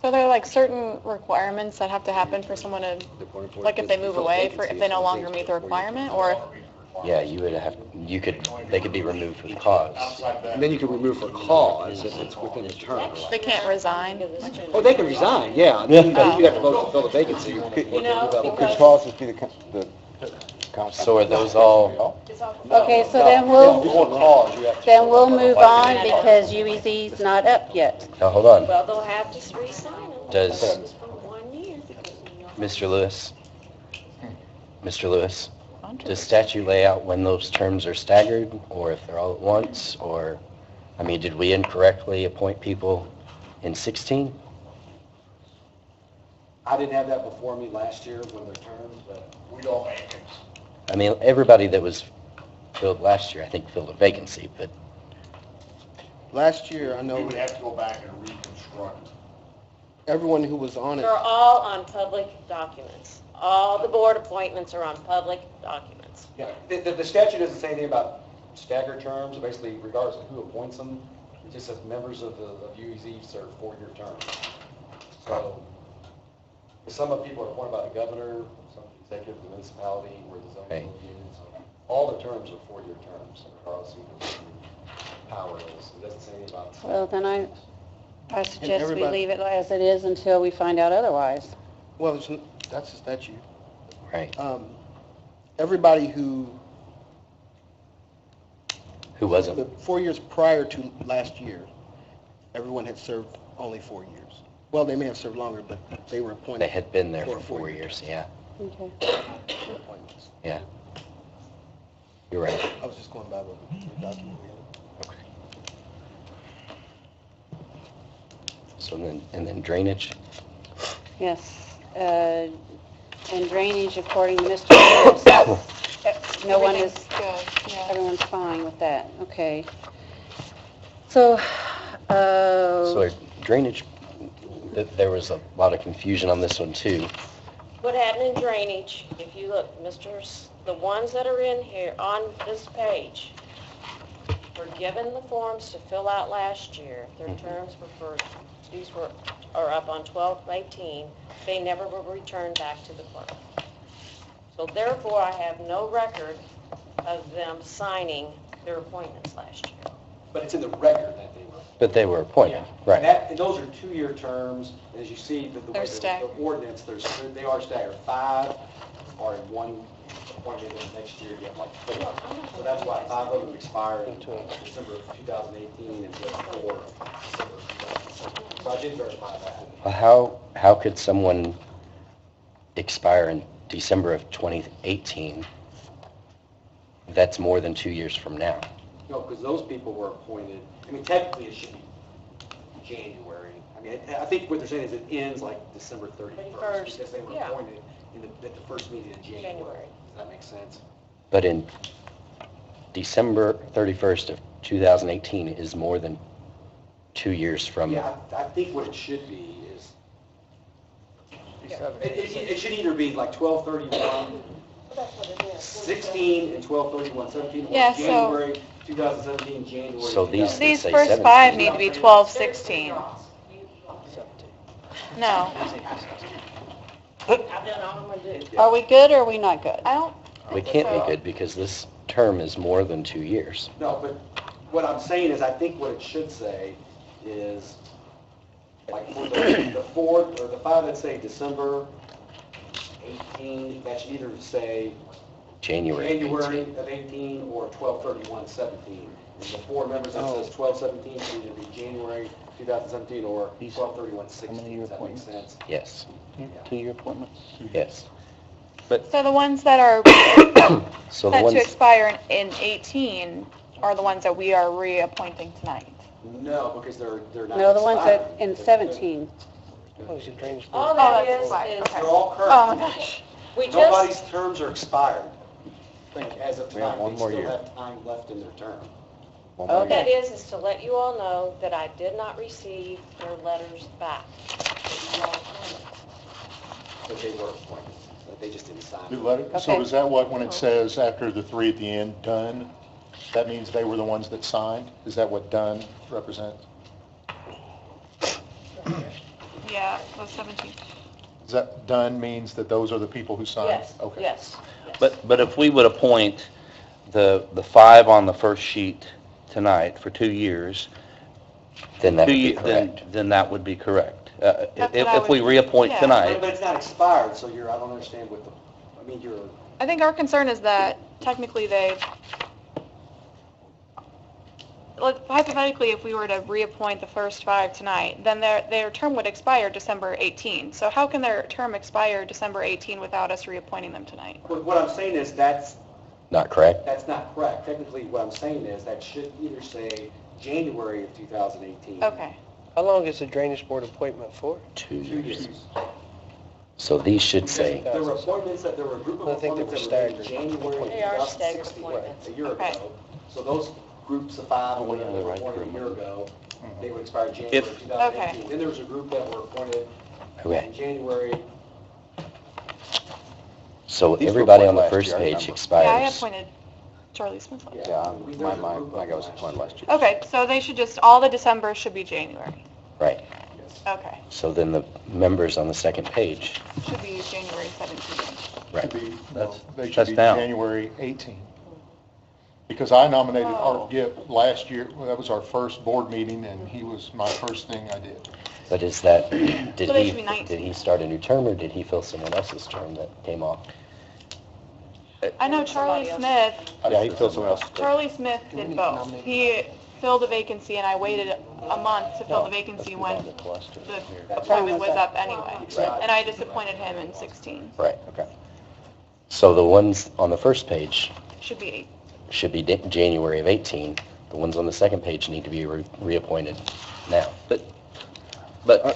So there are like certain requirements that have to happen for someone to, like if they move away, if they no longer meet the requirement, or, yeah, you would have, they could be removed with cause. And then you can remove for cause if it's within the term. they can't resign? Oh, they can resign, yeah. You have to vote to fill the vacancy. Could causes be the council? So are those all, Okay, so then You want we'll cause, you have to. move on because UEZ's not up yet. now, hold on. Well, they'll have to re-sign them. Does For 1 year. Mr. Lewis, does statute lay out when those terms are staggered, or if they're all at once, or, I mean, did we incorrectly appoint people in 16? I didn't have that before me last year when their terms, but we don't. I mean, everybody that was filled last year, I think, filled a vacancy, but Last year, I We know would have to go back and reconstruct. everyone who was on it, They're all on public documents. All the board appointments are on public documents. Yeah, the statute doesn't say anything about staggered terms, basically regardless of who appoints them. It just says members of UEZ serve 4-year terms. So, some of the people are appointed by the governor, some executive of the municipality, or the zoning Right. union. So all the terms are 4-year terms, regardless of who the power is. It doesn't say anything about. Well, then I suggest we everybody- leave it as it is until we find out otherwise. well, that's the statute. right. Everybody who, Who wasn't? the 4 years prior to last year, everyone had served only 4 years. Well, they may have served longer, but they were appointed. They had been there For for a 4 4-year years, yeah. Okay. appointments. Yeah. You're right. I was just going by the document we had. So then, and then drainage? Yes. And drainage, according to Mr. Harris, no one is, Good, yeah. everyone's fine with that. Okay. So, So drainage, there was a lot of confusion on this one too. What happened in drainage, if you look, the ones that are in here on this page were given the forms to fill out last year. Their terms were are up on 12/18. They never were returned back to the clerk. So therefore, I have no record of them signing their appointments last year. But it's in the record that they were. But they were appointed, And right? and those are 2-year terms. As you see, the way They're the staggered. ordinance, they are staggered. 5 are in one appointment, and next year you have like 4. So that's why 5 of them expire in December of 2018 and the 4 December of 2017. So I did verify that. Well, how could someone expire in December of 2018? That's more than 2 years from now. No, because those people were appointed, I mean, technically it should be January. I mean, I think what they're saying is it ends like December 31st because they were yeah. appointed at the first meeting in January. January. Does that make sense? But in December 31st of 2018 is more than 2 years from... Yeah, I think what it should be is, it should either be like 12/31, 16 and 12/31/17, or Yeah, so- January 2017, January So these- 2018. These say first 17. 5 need to be 12/16. No. I've done all I'm gonna do. are we good or are we not good? I don't We can't be good because this term is more than 2 years. No, but what I'm saying is, I think what it should say is, like, for the 4 or the 5 that say December 18, that should either say January. January of 18 or 12/31/17. And the 4 members that says 12/17 should either be January 2017 or 12/31/16. Does that make sense? Yes. 2-year appointments? Yes. So the ones that are So the set to ones, expire in 18 are the ones that we are reappointing tonight. No, because they're not No, the ones that expired. in 17. All that that's is, fine. Okay. They're all current. Oh, my gosh. we just, Nobody's terms are expired. Like, as of We have tonight, one they more still year. have time left in their term. all that is to let you all know that I did not receive their letters back. You all signed. But they were appointed, but they just didn't sign. So Okay. is that what, when it says after the 3 at the end, done, that means they were the ones that signed? Is that what done represents? Yeah, those 17. Is that done means that those are the people who signed? Yes, Okay. yes. But if we would appoint the 5 on the first sheet tonight for 2 years, then that would be correct. then that would be correct. That's what I If we would- reappoint yeah. tonight, But it's not expired, so I don't understand what you're, I think our concern is that technically hypothetically, if we were to reappoint the first 5 tonight, then their term would expire December 18. So how can their term expire December 18 without us reappointing them tonight? what I'm saying is that's Not correct? not correct. Technically, what I'm saying is that should either say January of 2018. Okay. How long is the drainage board appointment for? 2 2 years. years. So these should say, There were appointments, there were a group of I think they appointments were that were made in staggered. January They are staggered 2016, appointments. a year Okay. ago. So those groups of 5 or we have whatever the were right to appointed a year remove. ago, they would expire January If- 2018. Then there was a group that were appointed okay, in January. so These were everybody on the appointed last first year, I page remember. Yeah, I expires. appointed Charlie Smith. Yeah, We- my there's a group of guy was them appointed last year. Okay, so they should just, all the December should be January. Right. Okay, So then the members on the second page, should be January 17. right. Should be, That's- they should that's be down. January 18. Because I nominated Oh. Art Gipp last year, well, that was our first board meeting, and he was my first thing I did. But is that, So they should be 19. did he start a new term or did he fill someone else's term that came off? I know Charlie Smith, Yeah, he filled someone else. Charlie Smith did both. He filled a vacancy, and I waited a month to fill the vacancy when the appointment was up anyway. And I disappointed him in 16. Right. Okay. So the ones on the first page Should be 8. should be January of 18. The ones on the second page need to be reappointed now. But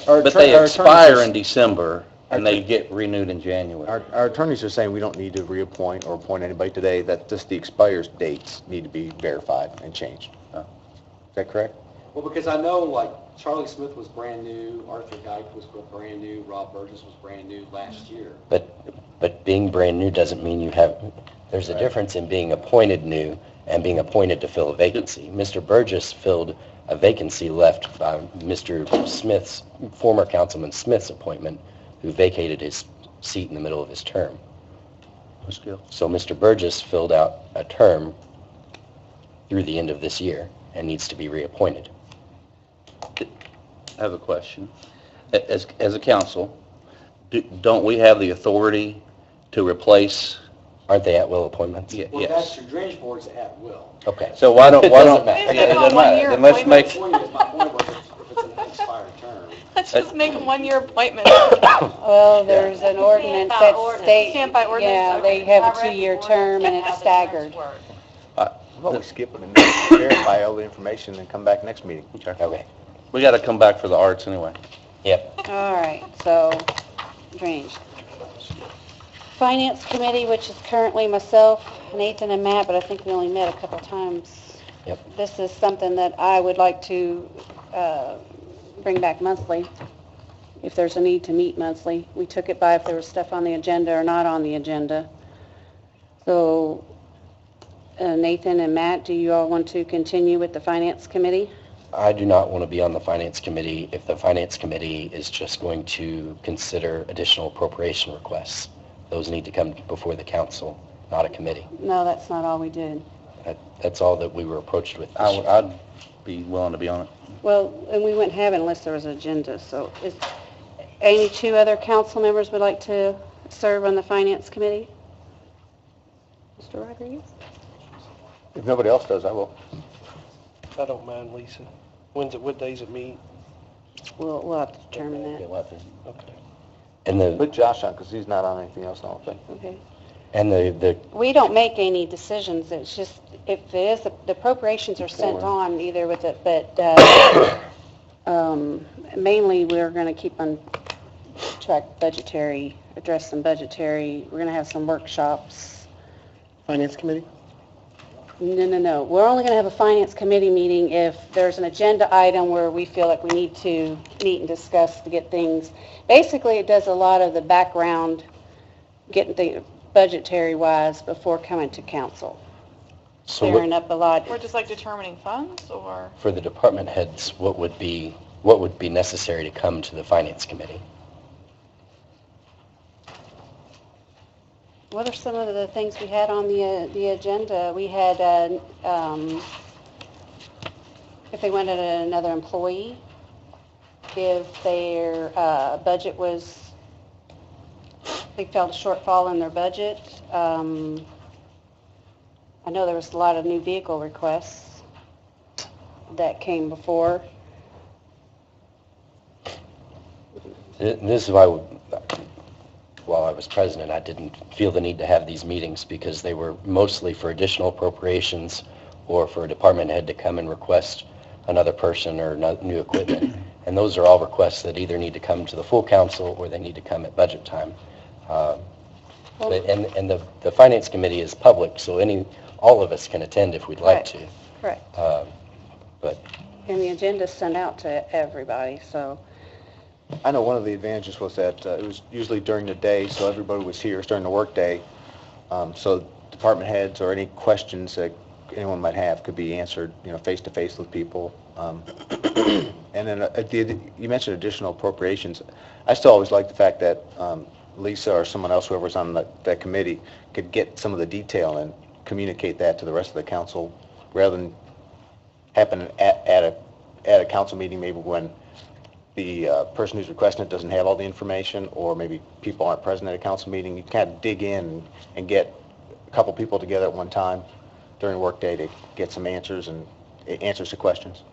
Our they attorney expire says- in December, and they get renewed in January. Our attorneys are saying we don't need to reappoint or appoint anybody today, that just the expires dates need to be verified and changed. Is that correct? Well, because I know, like, Charlie Smith was brand new, Arthur Dyke was brand new, Rob Burgess was brand new last year. But being brand new doesn't mean you have, there's a difference in being appointed new and being appointed to fill a vacancy. Mr. Burgess filled a vacancy left by Mr. Smith's, former Councilman Smith's appointment, who vacated his seat in the middle of his term. So Mr. Burgess filled out a term through the end of this year and needs to be reappointed. I have a question. As a council, don't we have the authority to replace? Aren't they at-will appointments? Well, Yes. that's your drainage board's at will. Okay. So why don't, It doesn't matter. Isn't it on one-year then let's make, Point is, my point was, if it's an unexpired term, Let's just make a 1-year appointment. Well, there's an ordinance that states, Stamped by ordinance, yeah, they okay. have a 2-year term and it's staggered. Well, we skip them and verify all the information and come back next meeting. Okay. we got to come back for the arts anyway. Yep. All right, so drainage. Finance Committee, which is currently myself, Nathan, and Matt, but I think we only met a couple times. Yep. This is something that I would like to bring back monthly, if there's a need to meet monthly. We took it by if there was stuff on the agenda or not on the agenda. So Nathan and Matt, do you all want to continue with the Finance Committee? I do not want to be on the Finance Committee if the Finance Committee is just going to consider additional appropriation requests. Those need to come before the council, not a committee. No, that's not all we did. That's all that we were approached with this year. I'd be willing to be on it. Well, and we wouldn't have it unless there was an agenda, so is, any 2 other council members would like to serve on the Finance Committee? Mr. Rodriguez? If nobody else does, I will. I don't mind, Lisa. What days it meet? We'll have to determine that. Okay. And the, Put Josh on, because he's not on anything else, I don't think. Okay. and the, We don't make any decisions, it's just, if it is, the appropriations are sent on either with it, but mainly we're going to keep on track budgetary, address some budgetary, we're going to have some workshops. Finance Committee? No. We're only going to have a Finance Committee meeting if there's an agenda item where we feel like we need to meet and discuss to get things. Basically, it does a lot of the background, getting the budgetary-wise before coming to council. so Clearing up a lot. We're just like determining funds, or? for the department heads, what would be necessary to come to the Finance Committee? What are some of the things we had on the agenda? We had, if they wanted another employee, if their budget was, they felt a shortfall in their budget. I know there was a lot of new vehicle requests that came before. This is why, while I was president, I didn't feel the need to have these meetings because they were mostly for additional appropriations or for a department head to come and request another person or new equipment. And those are all requests that either need to come to the full council or they need to come at budget time. And the Finance Committee is public, so all of us can attend if we'd like to. Correct. But And the agenda's sent out to everybody, so. I know one of the advantages was that it was usually during the day, so everybody was here during the workday. So department heads or any questions that anyone might have could be answered, face-to-face with people. And then you mentioned additional appropriations. I still always like the fact that Lisa or someone else, whoever's on that committee, could get some of the detail and communicate that to the rest of the council rather than happen at a council meeting maybe when the person who's requesting it doesn't have all the information, or maybe people aren't present at a council meeting. You kind of dig in and get couple people together at one time during the workday to get some answers and answers to questions.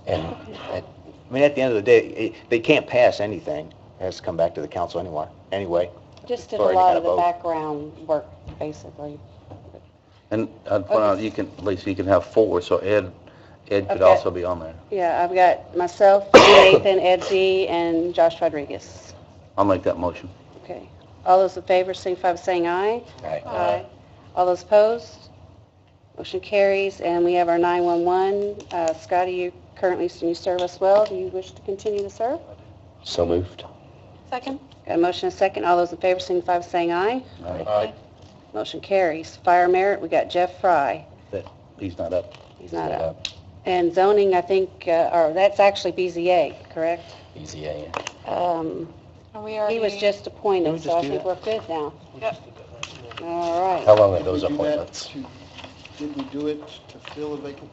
And I mean, at the end of the day, they can't pass anything. It has to come back to the council anyway. Just did a For any lot kind of of the vote. background work, basically. And I'd point out, Lisa, you can have 4, so Ed could Okay. also be on there. Yeah, I've got myself, Nathan, Ed Z., and Josh Rodriguez. I'll make that motion. Okay. All those in favor, signify by saying aye. Aye. All those opposed? Motion carries, and we have our 911. Scotty, you currently serve us well. Do you wish to continue to serve? So moved. Second? Got a motion and a second. All those in favor, signify by saying aye. Aye. Motion carries. Fire merit, we got Jeff Fry. He's not up. He's not up. And zoning, I think, or that's actually BZA, correct? BZA. He was just appointed, just so I do think that? we're good now. Yep. All right. How long are those Did we do that appointments? Did we do it to fill a vacant?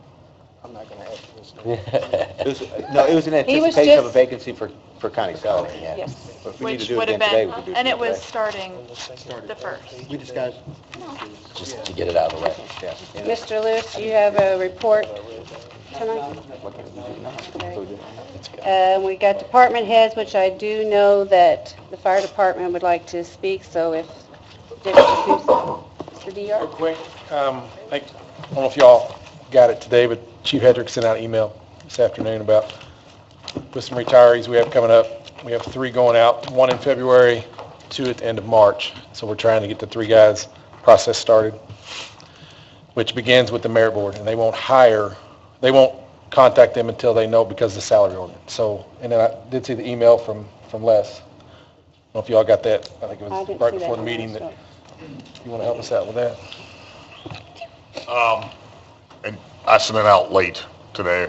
I'm not going to ask this. It was in He was anticipation of a just- vacancy for county salary. Yes. But if we need to Which do it would have again today, been, we could do it and it again was today. starting the 1st. We just got, Just to get it out of the way. Yeah. Mr. Lewis, you have a report tonight? We got department heads, which I do know that the fire department would like to speak, so if, Mr. Real DR? quick, I don't know if y'all got it today, but Chief Hedrick sent out an email this afternoon about, with some retirees we have coming up. We have 3 going out, 1 in February, 2 at the end of March. So we're trying to get the 3 guys process started, which begins with the merit board, and they won't contact them until they know because of the salary ordinance. So, and then I did see the email from Les. I don't know if y'all got that. I think it I was didn't right see that before the one, meeting that so- you want to help us out with that. And I sent it out late today.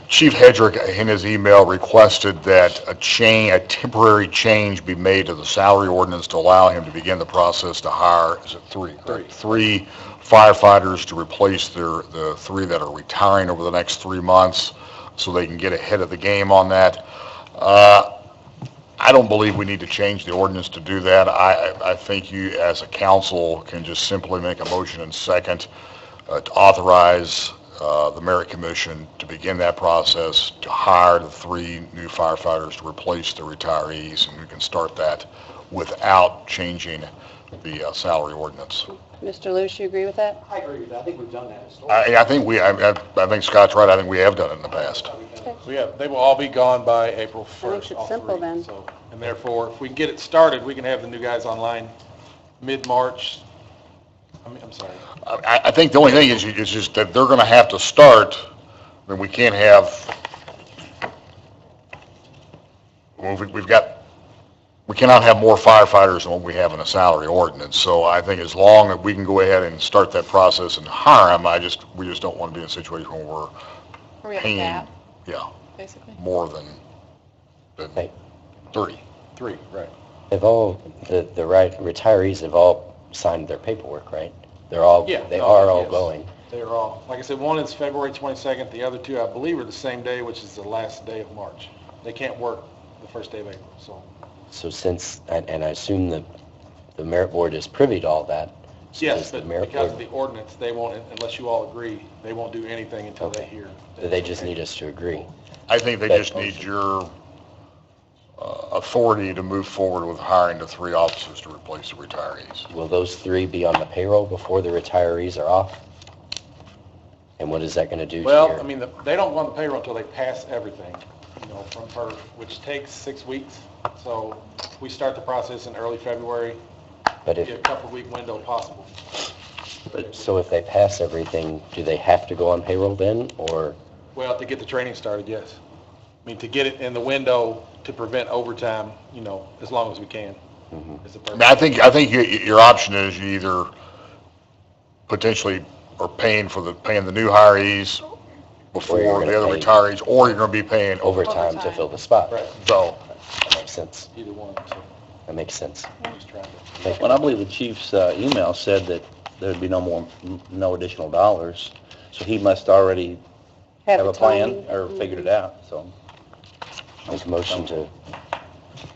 Chief Hedrick, in his email, requested that a temporary change be made to the salary ordinance to allow him to begin the process to hire, is it 3? 3 firefighters to replace the 3 that are retiring over the next 3 months, so they can get ahead of the game on that. I don't believe we need to change the ordinance to do that. I think you, as a council, can just simply make a motion and second to authorize the Merit Commission to begin that process, to hire the 3 new firefighters to replace the retirees, and we can start that without changing the salary ordinance. Mr. Lewis, you agree with that? I agree with that. I think we've done that. I think Scott's right. I think we have done it in the past. They will all be gone by April 1st. That makes it all simple 3. then. So, and therefore, if we can get it started, we can have the new guys online mid-March. I'm sorry. I think the only thing is just that they're going to have to start, I mean, we can't have, we cannot have more firefighters than what we have in a salary ordinance. So I think as long as we can go ahead and start that process and hire them, we just don't want to be in a situation where we're Or we have a paying, gap, yeah, basically. more than Hey. 30. 3, right. They've all, the retirees have all signed their paperwork, right? They are all Yes. going. They are all, like I said, one is February 22nd, the other 2, I believe, are the same day, which is the last day of March. They can't work the first day of April, so. So since, and I assume the merit board is privy to all that. So Yes, does the but merit because of board- the ordinance, they won't, unless you all agree, they won't do anything until they hear. They just need us to agree. I think they just need your authority to move forward with hiring the 3 officers to replace the retirees. Will those 3 be on the payroll before the retirees are off? And what is that going to do to Well, your... I mean, they don't go on the payroll until they pass everything, from PERF, which takes 6 weeks. So we start the process in early February, But get a couple-week window possible. so if they pass everything, do they have to go on payroll then, or? Well, to get the training started, yes. I mean, to get it in the window to prevent overtime, as long as we can. Is the I mean, I think your option is you either potentially are paying the new hirees Or before you're the gonna other pay retirees, or you're going to be paying Overtime to fill the spot. Right. So, That makes sense. Either one, so That makes sense. I'm just trying to. Thank you. Well, I believe the chief's email said that there'd be no additional dollars, so he must already have the a plan timing. or figured it out, so. Make a motion to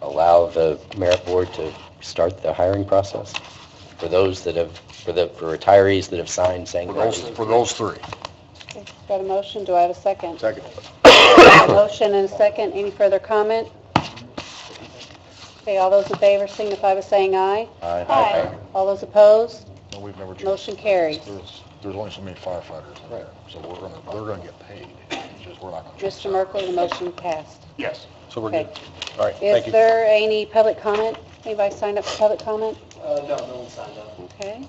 allow the merit board to start the hiring process for those that have, for retirees that have signed saying For they're those, ready. for those three. Okay, got a motion, do I have a second? Second. A motion and a second, any further comment? Okay, all those in favor signify by saying aye. Aye. All those opposed, No, we've never changed. motion carries. There's only so many firefighters in there, so they're gonna get paid. It's just we're not gonna. Mr. Merkel, the motion passed. Yes. So we're Okay. good. All right, thank Is you. there any public comment? Anybody signed up for public comment? No, no one signed up. Okay.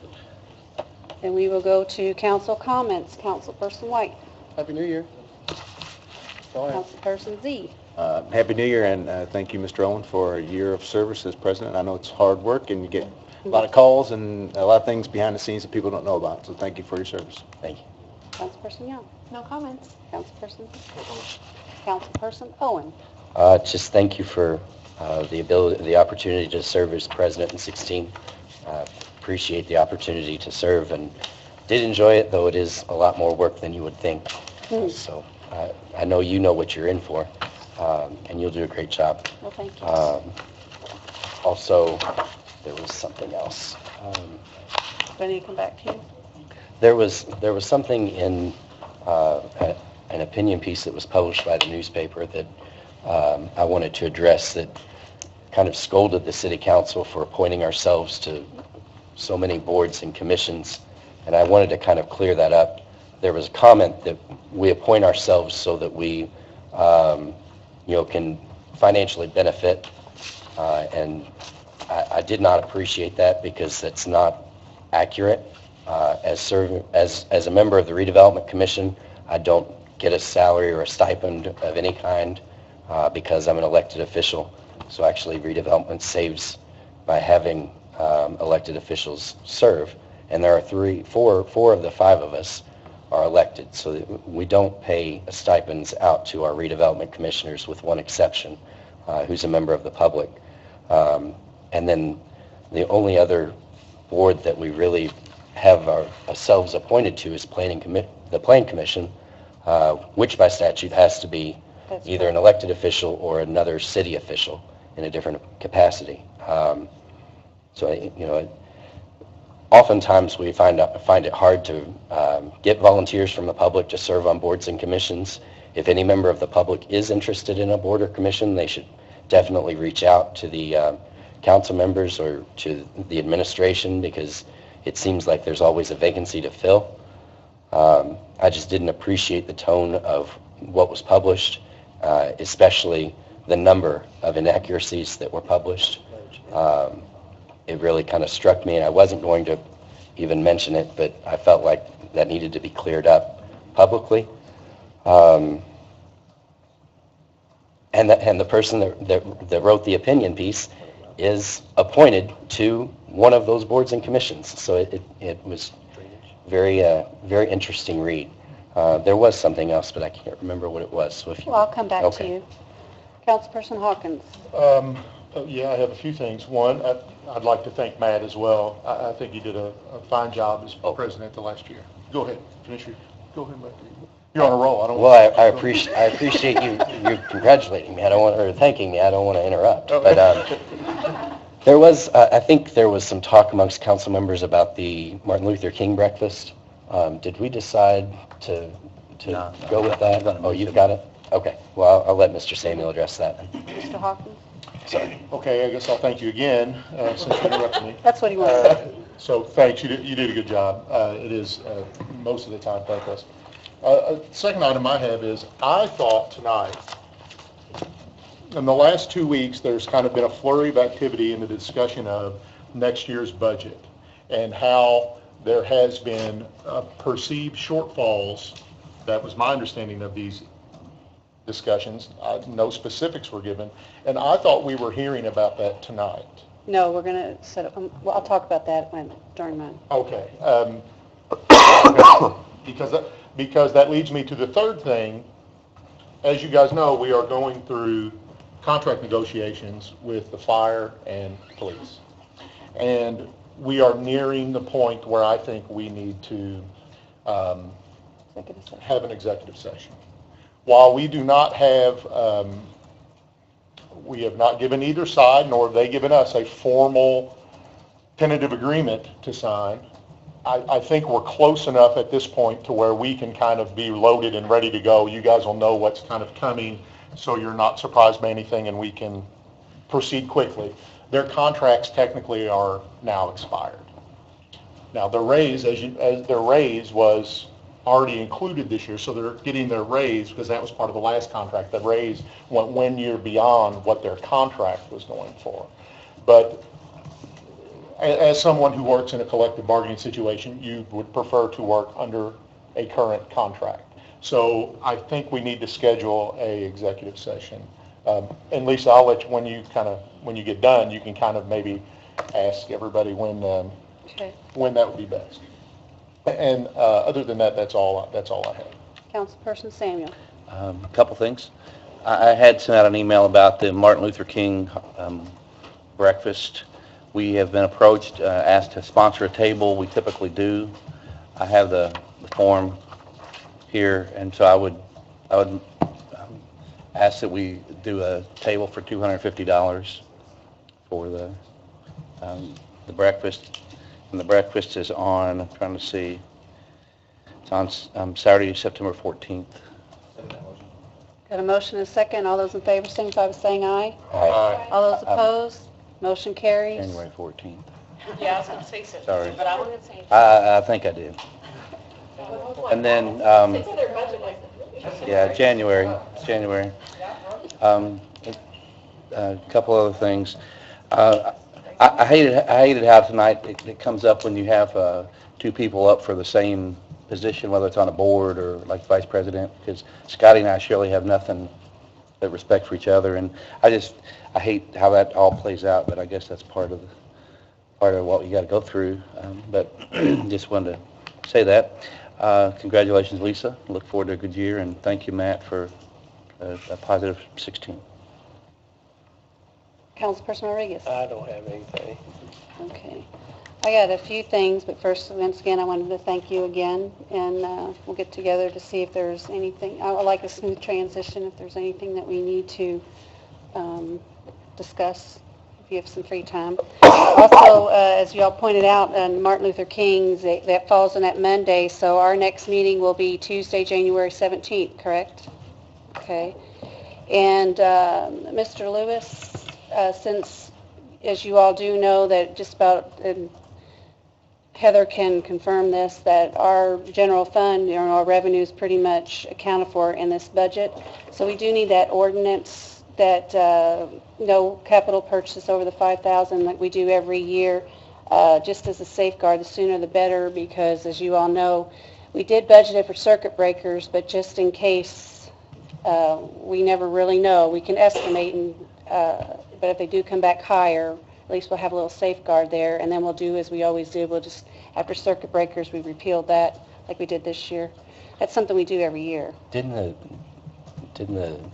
Then we will go to council comments. Councilperson White. Happy New Year. Go ahead. Councilperson Z. Happy New Year, and thank you, Mr. Owen, for a year of service as president. I know it's hard work, and you get a lot of calls and a lot of things behind the scenes that people don't know about, so thank you for your service. Thank you. Councilperson Young. No comments. Councilperson Owen. Just thank you for the opportunity to serve as president in 16. Appreciate the opportunity to serve and did enjoy it, though it is a lot more work than you would think. So I know you know what you're in for, and you'll do a great job. Well, thank you. Also, there was something else. Do I need to come back to you? There was something in an opinion piece that was published by the newspaper that I wanted to address that kind of scolded the city council for appointing ourselves to so many boards and commissions, and I wanted to kind of clear that up. There was a comment that we appoint ourselves so that we, can financially benefit, and I did not appreciate that because that's not accurate. As a member of the redevelopment commission, I don't get a salary or a stipend of any kind because I'm an elected official. So actually, redevelopment saves by having elected officials serve. And there are four of the five of us are elected, so that we don't pay stipends out to our redevelopment commissioners, with one exception, who's a member of the public. And then the only other board that we really have ourselves appointed to is the Plan Commission, which by statute has to be either an elected official or another city official in a different capacity. Oftentimes we find it hard to get volunteers from the public to serve on boards and commissions. If any member of the public is interested in a board or commission, they should definitely reach out to the council members or to the administration, because it seems like there's always a vacancy to fill. I just didn't appreciate the tone of what was published, especially the number of inaccuracies that were published. It really kind of struck me, and I wasn't going to even mention it, but I felt like that needed to be cleared up publicly. And the person that wrote the opinion piece is appointed to one of those boards and commissions. So it was very interesting read. There was something else, but I can't remember what it was. So if you, Well, I'll come back to Okay. you. Councilperson Hawkins. Yeah, I have a few things. One, I'd like to thank Matt as well. I think he did a fine job as president the last year. Go ahead, finish your, go ahead, Matt. You're on a roll. I don't. Well, I appreciate you congratulating me. Or thanking me. I don't want to interrupt. But there was, I think there was some talk amongst council members about the Martin Luther King breakfast. Did we decide to go with that? Oh, you've got it? Okay. Well, I'll let Mr. Samuel address that then. Mr. Hawkins. Sorry. Okay, I guess I'll thank you again, since you interrupted me. That's what he wanted. So thanks, you did a good job. It is most of the time thankless. Second item I have is, I thought tonight, in the last 2 weeks, there's kind of been a flurry of activity in the discussion of next year's budget and how there has been perceived shortfalls. That was my understanding of these discussions. No specifics were given, and I thought we were hearing about that tonight. No, we're going to set up, well, I'll talk about that during mine. Okay. Because that leads me to the third thing. As you guys know, we are going through contract negotiations with the fire and police. And we are nearing the point where I think we need to have an executive session. While we do not have We have not given either side, nor have they given us a formal tentative agreement to sign. I think we're close enough at this point to where we can kind of be loaded and ready to go. You guys will know what's kind of coming, so you're not surprised by anything, and we can proceed quickly. Their contracts technically are now expired. Now, the raise, as their raise was already included this year, so they're getting their raise, because that was part of the last contract. The raise went 1 year beyond what their contract was going for. But as someone who works in a collective bargaining situation, you would prefer to work under a current contract. So I think we need to schedule a executive session. And Lisa, I'll let you, when you get done, you can kind of maybe ask everybody when that would be best. And other than that, that's all I have. Councilperson Samuel. A couple things. I had sent out an email about the Martin Luther King breakfast. We have been approached, asked to sponsor a table. We typically do. I have the form here, and so I would ask that we do a table for $250 for the breakfast. And the breakfast is on, I'm trying to see, it's on Saturday, September 14th. Got a motion and a second. All those in favor, signify by saying aye. Aye. All those opposed, motion carries. January 14th. Yeah, I was going to say something. Sorry. But I wanted to say. I think I did. And then, yeah, January. A couple other things. I hated how tonight it comes up when you have two people up for the same position, whether it's on a board or like vice president, because Scotty and I surely have nothing but respect for each other, and I hate how that all plays out, but I guess that's part of what you got to go through. But just wanted to say that. Congratulations, Lisa. Look forward to a good year, and thank you, Matt, for a positive 16. Councilperson Rodriguez. I don't have anything. Okay. I got a few things, but first, once again, I wanted to thank you again, and we'll get together to see if there's anything. I would like a smooth transition if there's anything that we need to discuss, if you have some free time. Also, as you all pointed out, Martin Luther King's, that falls on that Monday, so our next meeting will be Tuesday, January 17th, correct? Okay. And Mr. Lewis, since, as you all do know, that just about, Heather can confirm this, that our general fund, our revenue is pretty much accounted for in this budget. So we do need that ordinance that no capital purchase over the $5,000 like we do every year, just as a safeguard. The sooner the better, because as you all know, we did budget it for circuit breakers, but just in case, we never really know. We can estimate, but if they do come back higher, at least we'll have a little safeguard there, and then we'll do as we always do. We'll just, after circuit breakers, we repealed that like we did this year. That's something we do every year. Didn't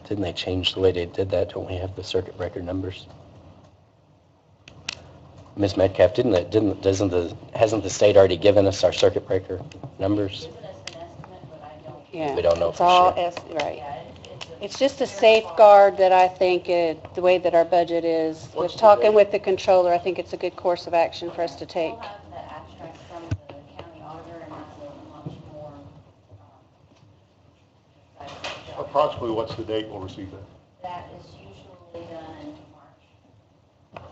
they change the way they did that? Don't we have the circuit breaker numbers? Ms. Metcalf, hasn't the state already given us our circuit breaker numbers? Yeah. We don't know It's for all sure. right. It's just a safeguard that I think, the way that our budget is, with talking with the controller, I think it's a good course of action for us to take. We'll have the abstract from the county auditor, and that's a much more, Approximately, what's the date we'll receive that? that is usually done in March.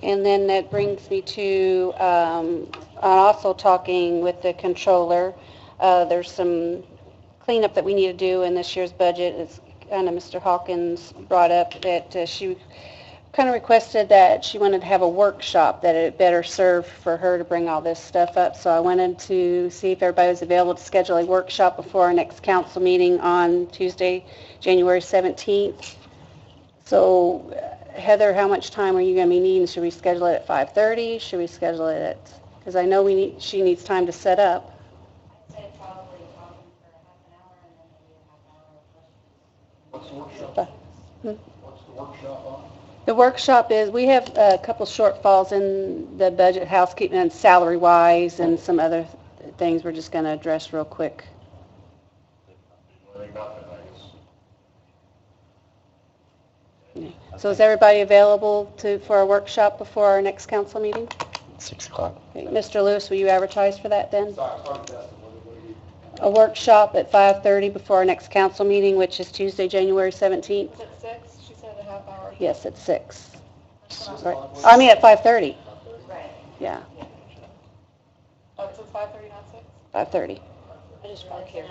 And then that brings me to, also talking with the controller, there's some cleanup that we need to do in this year's budget. It's kind of Mr. Hawkins brought up that she kind of requested that she wanted to have a workshop, that it better serve for her to bring all this stuff up. So I wanted to see if everybody was available to schedule a workshop before our next council meeting on Tuesday, January 17th. So Heather, how much time are you going to be needing? Should we schedule it at 5:30? Should we schedule it at, because I know she needs time to set up. I'd say probably talking for half an hour and then maybe a half hour of questions. What's the workshop? What's the workshop on? The workshop is, we have a couple shortfalls in the budget, housekeeping and salary-wise, and some other things we're just going to address real quick. So is everybody available for a workshop before our next council meeting? 6 o'clock. Okay, Mr. Lewis, will you advertise for that then? A workshop at 5:30 before our next council meeting, which is Tuesday, January 17th? Is it 6? She said a half hour. Yes, at 6. Right. I mean, at 5:30. Right. Yeah, Oh, it says 5:30, not 6? 5:30. I just park here.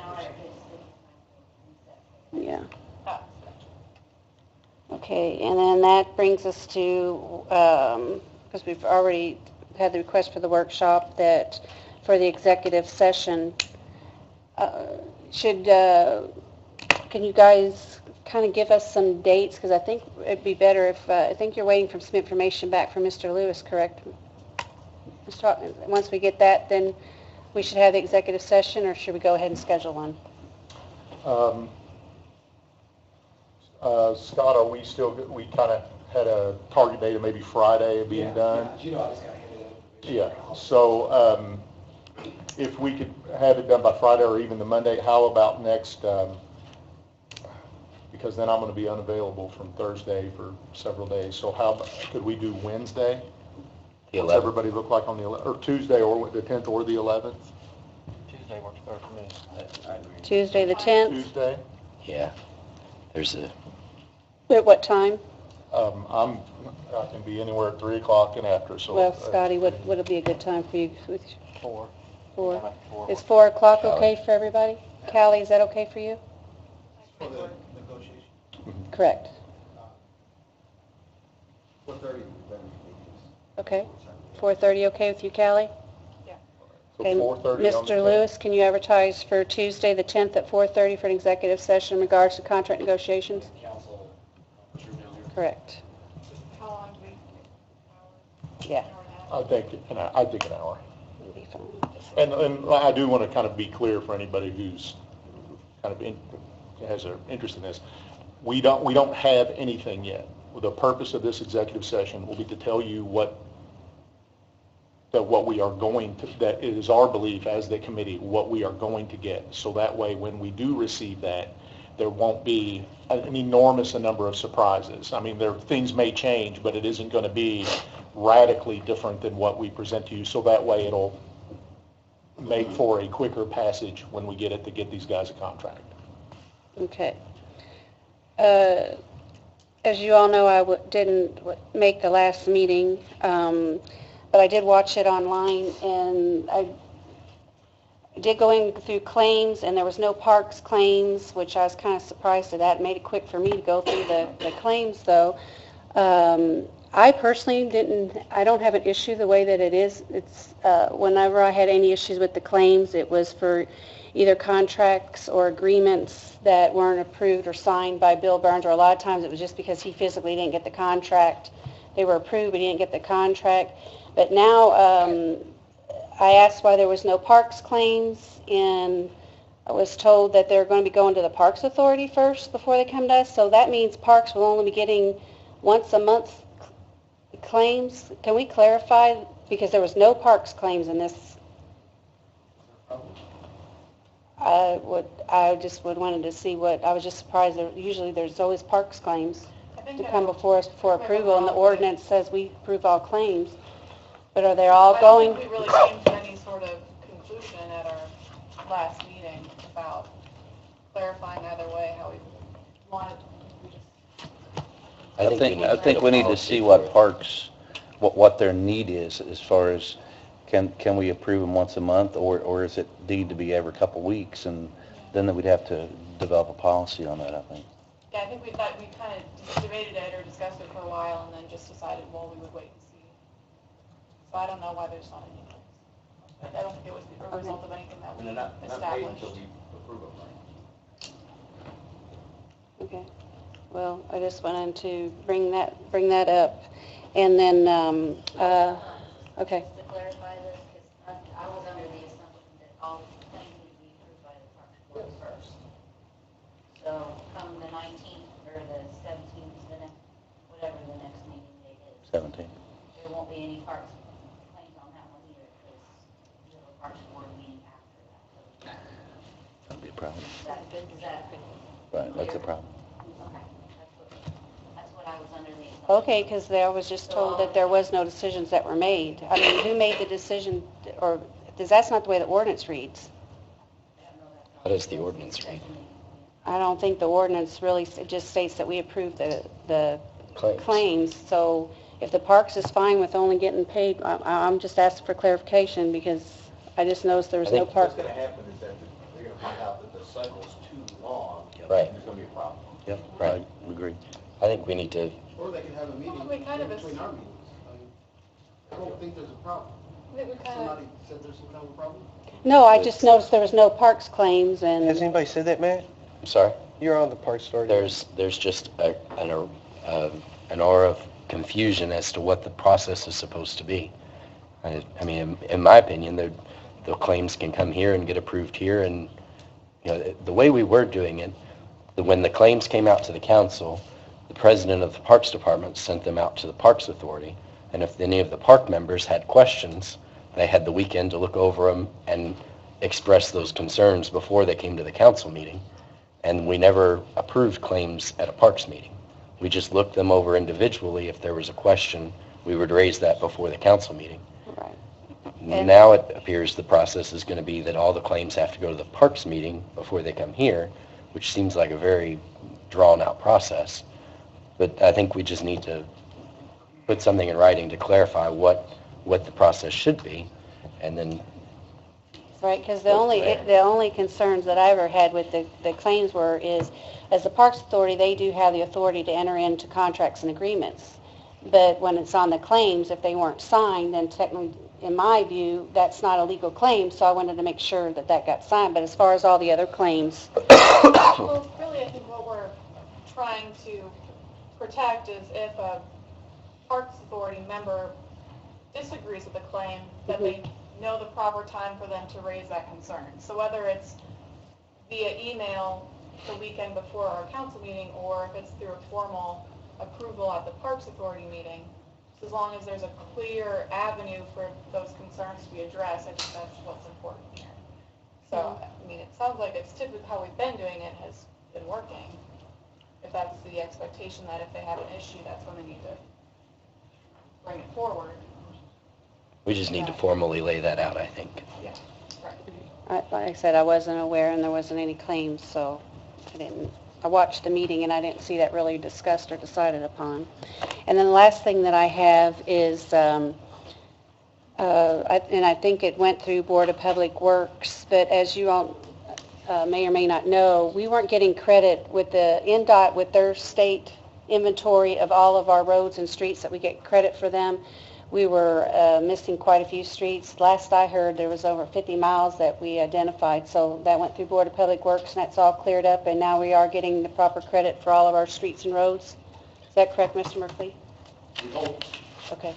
Yeah. Ah. Okay, and then that brings us to, because we've already had the request for the workshop, that for the executive session, can you guys kind of give us some dates? Because I think it'd be better if, I think you're waiting for some information back from Mr. Lewis, correct? Mr. Hoffman, once we get that, then we should have the executive session, or should we go ahead and schedule one? Scott, are we still, we kind of had a target date of maybe Friday of being done? You know I was going to get it. Yeah, so if we could have it done by Friday or even the Monday, how about next, because then I'm going to be unavailable from Thursday for several days, so could we do Wednesday? The What's 11th. everybody look like on the, or Tuesday, or the 10th or the 11th? Tuesday works better for me. Tuesday, the 10th? Tuesday? Yeah. There's a, At what time? I can be anywhere at 3 o'clock and after, so. Well, Scotty, would it be a good time for you? 4. 4? Is 4 o'clock okay for everybody? Callie, is that okay for you? For the negotiation. Correct. 4:30. Okay. 4:30 okay with you, Callie? So Okay, 4:30 on the Mr. 10th. Lewis, can you advertise for Tuesday, the 10th at 4:30 for an executive session in regards to contract negotiations? Correct. How long do we? Yeah. I think an hour. It'll be fine. And I do want to kind of be clear for anybody who's kind of has an interest in this. We don't have anything yet. The purpose of this executive session will be to tell you what we are going to, that it is our belief as the committee, what we are going to get. So that way, when we do receive that, there won't be an enormous number of surprises. I mean, things may change, but it isn't going to be radically different than what we present to you. So that way, it'll make for a quicker passage when we get it to get these guys a contract. Okay. As you all know, I didn't make the last meeting, but I did watch it online, and I did go in through claims, and there was no parks claims, which I was kind of surprised at that. It made it quick for me to go through the claims, though. I personally I don't have an issue the way that it is. It's, whenever I had any issues with the claims, it was for either contracts or agreements that weren't approved or signed by Bill Burns, or a lot of times it was just because he physically didn't get the contract. They were approved, but he didn't get the contract. But now, I asked why there was no parks claims, and I was told that they're going to be going to the Parks Authority first before they come to us. So that means parks will only be getting once a month claims. Can we clarify? Because there was no parks claims in this. I just wanted to see I was just surprised that usually there's always parks claims to come before us for approval, and the ordinance says we approve all claims. But are they all going? I don't think we really came to any sort of conclusion at our last meeting about clarifying either way how we wanted. I think we need to see what parks, what their need is as far as, can we approve them once a month, or is it need to be every couple weeks? And then we'd have to develop a policy on that, I think. Yeah, I think we thought we kind of debated it or discussed it for a while and then just decided, well, we would wait and see. So I don't know why there's not any claims. I don't think it was a result of anything that we established. Okay. Well, I just wanted to bring that up. And then, okay. Just to clarify this, because I was under the assumption that all claims would be approved by the Parks Board first. So come the 19th or the 17th, whatever the next meeting date is. 17. There won't be any parks claims on that one either, because we have a Parks Board meeting after that. That'd be a problem. Is that good? Is that Right, that's a problem. okay? That's what I I was under the assumption. Okay, because I was just told that there was no decisions that were made. I mean, who made the decision, or, because that's not the way the ordinance reads. How does the ordinance read? I don't think the ordinance really, it just states that we approve the Claims. claims. So if the Parks is fine with only getting paid, I'm just asking for clarification because I just noticed there was I no think- park. What's going to happen is that they're going to find out that the cycle's too long. Right. And there's going to be a problem. Yep, right. Agree. I think we need to, Or they can have a meeting Well, we kind of between our meetings. I mean, I don't think there's a problem. Somebody said there's some kind of a problem? No, I just noticed there was no Parks claims and, anybody said that, Matt? I'm sorry? You're on the Parks Authority. There's just an aura of confusion as to what the process is supposed to be. I mean, in my opinion, the claims can come here and get approved here, and, you know, the way we were doing it, when the claims came out to the council, the president of the Parks Department sent them out to the Parks Authority, and if any of the park members had questions, they had the weekend to look over them and express those concerns before they came to the council meeting. And we never approved claims at a parks meeting. We just looked them over individually. If there was a question, we would raise that before the council meeting. right. And- Now it appears the process is going to be that all the claims have to go to the parks meeting before they come here, which seems like a very drawn-out process. But I think we just need to put something in writing to clarify what the process should be, and then Right, because the Go only, from there. the only concerns that I ever had with the claims is, as the Parks Authority, they do have the authority to enter into contracts and agreements. But when it's on the claims, if they weren't signed, then technically, in my view, that's not a legal claim, so I wanted to make sure that that got signed. But as far as all the other claims, Well, really, I think what we're trying to protect is if a Parks Authority member disagrees with the claim, that they know the proper time for them to raise that concern. So whether it's via email the weekend before our council meeting, or if it's through a formal approval at the Parks Authority meeting, as long as there's a clear avenue for those concerns to be addressed, I think that's what's important here. So, I mean, it sounds like it's typically how we've been doing it has been working. If that's the expectation, that if they have an issue, that's when they need to bring it forward. we just need to formally lay that out, I think. Yeah, right. like I said, I wasn't aware and there wasn't any claims, so I watched the meeting and I didn't see that really discussed or decided upon. And then the last thing that I have is, and I think it went through Board of Public Works, but as you all may or may not know, we weren't getting credit with the NDOT, with their state inventory of all of our roads and streets that we get credit for them. We were missing quite a few streets. Last I heard, there was over 50 miles that we identified, so that went through Board of Public Works, and that's all cleared up, and now we are getting the proper credit for all of our streets and roads. Is that correct, Mr. Murphy? Okay.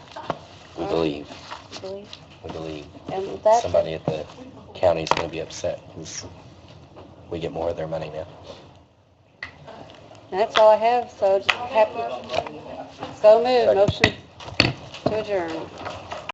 We believe, You believe? we believe. And with that, Somebody at the county's going to be upset because we get more of their money now. that's all I have, so just happy. So moved, motion to adjourn.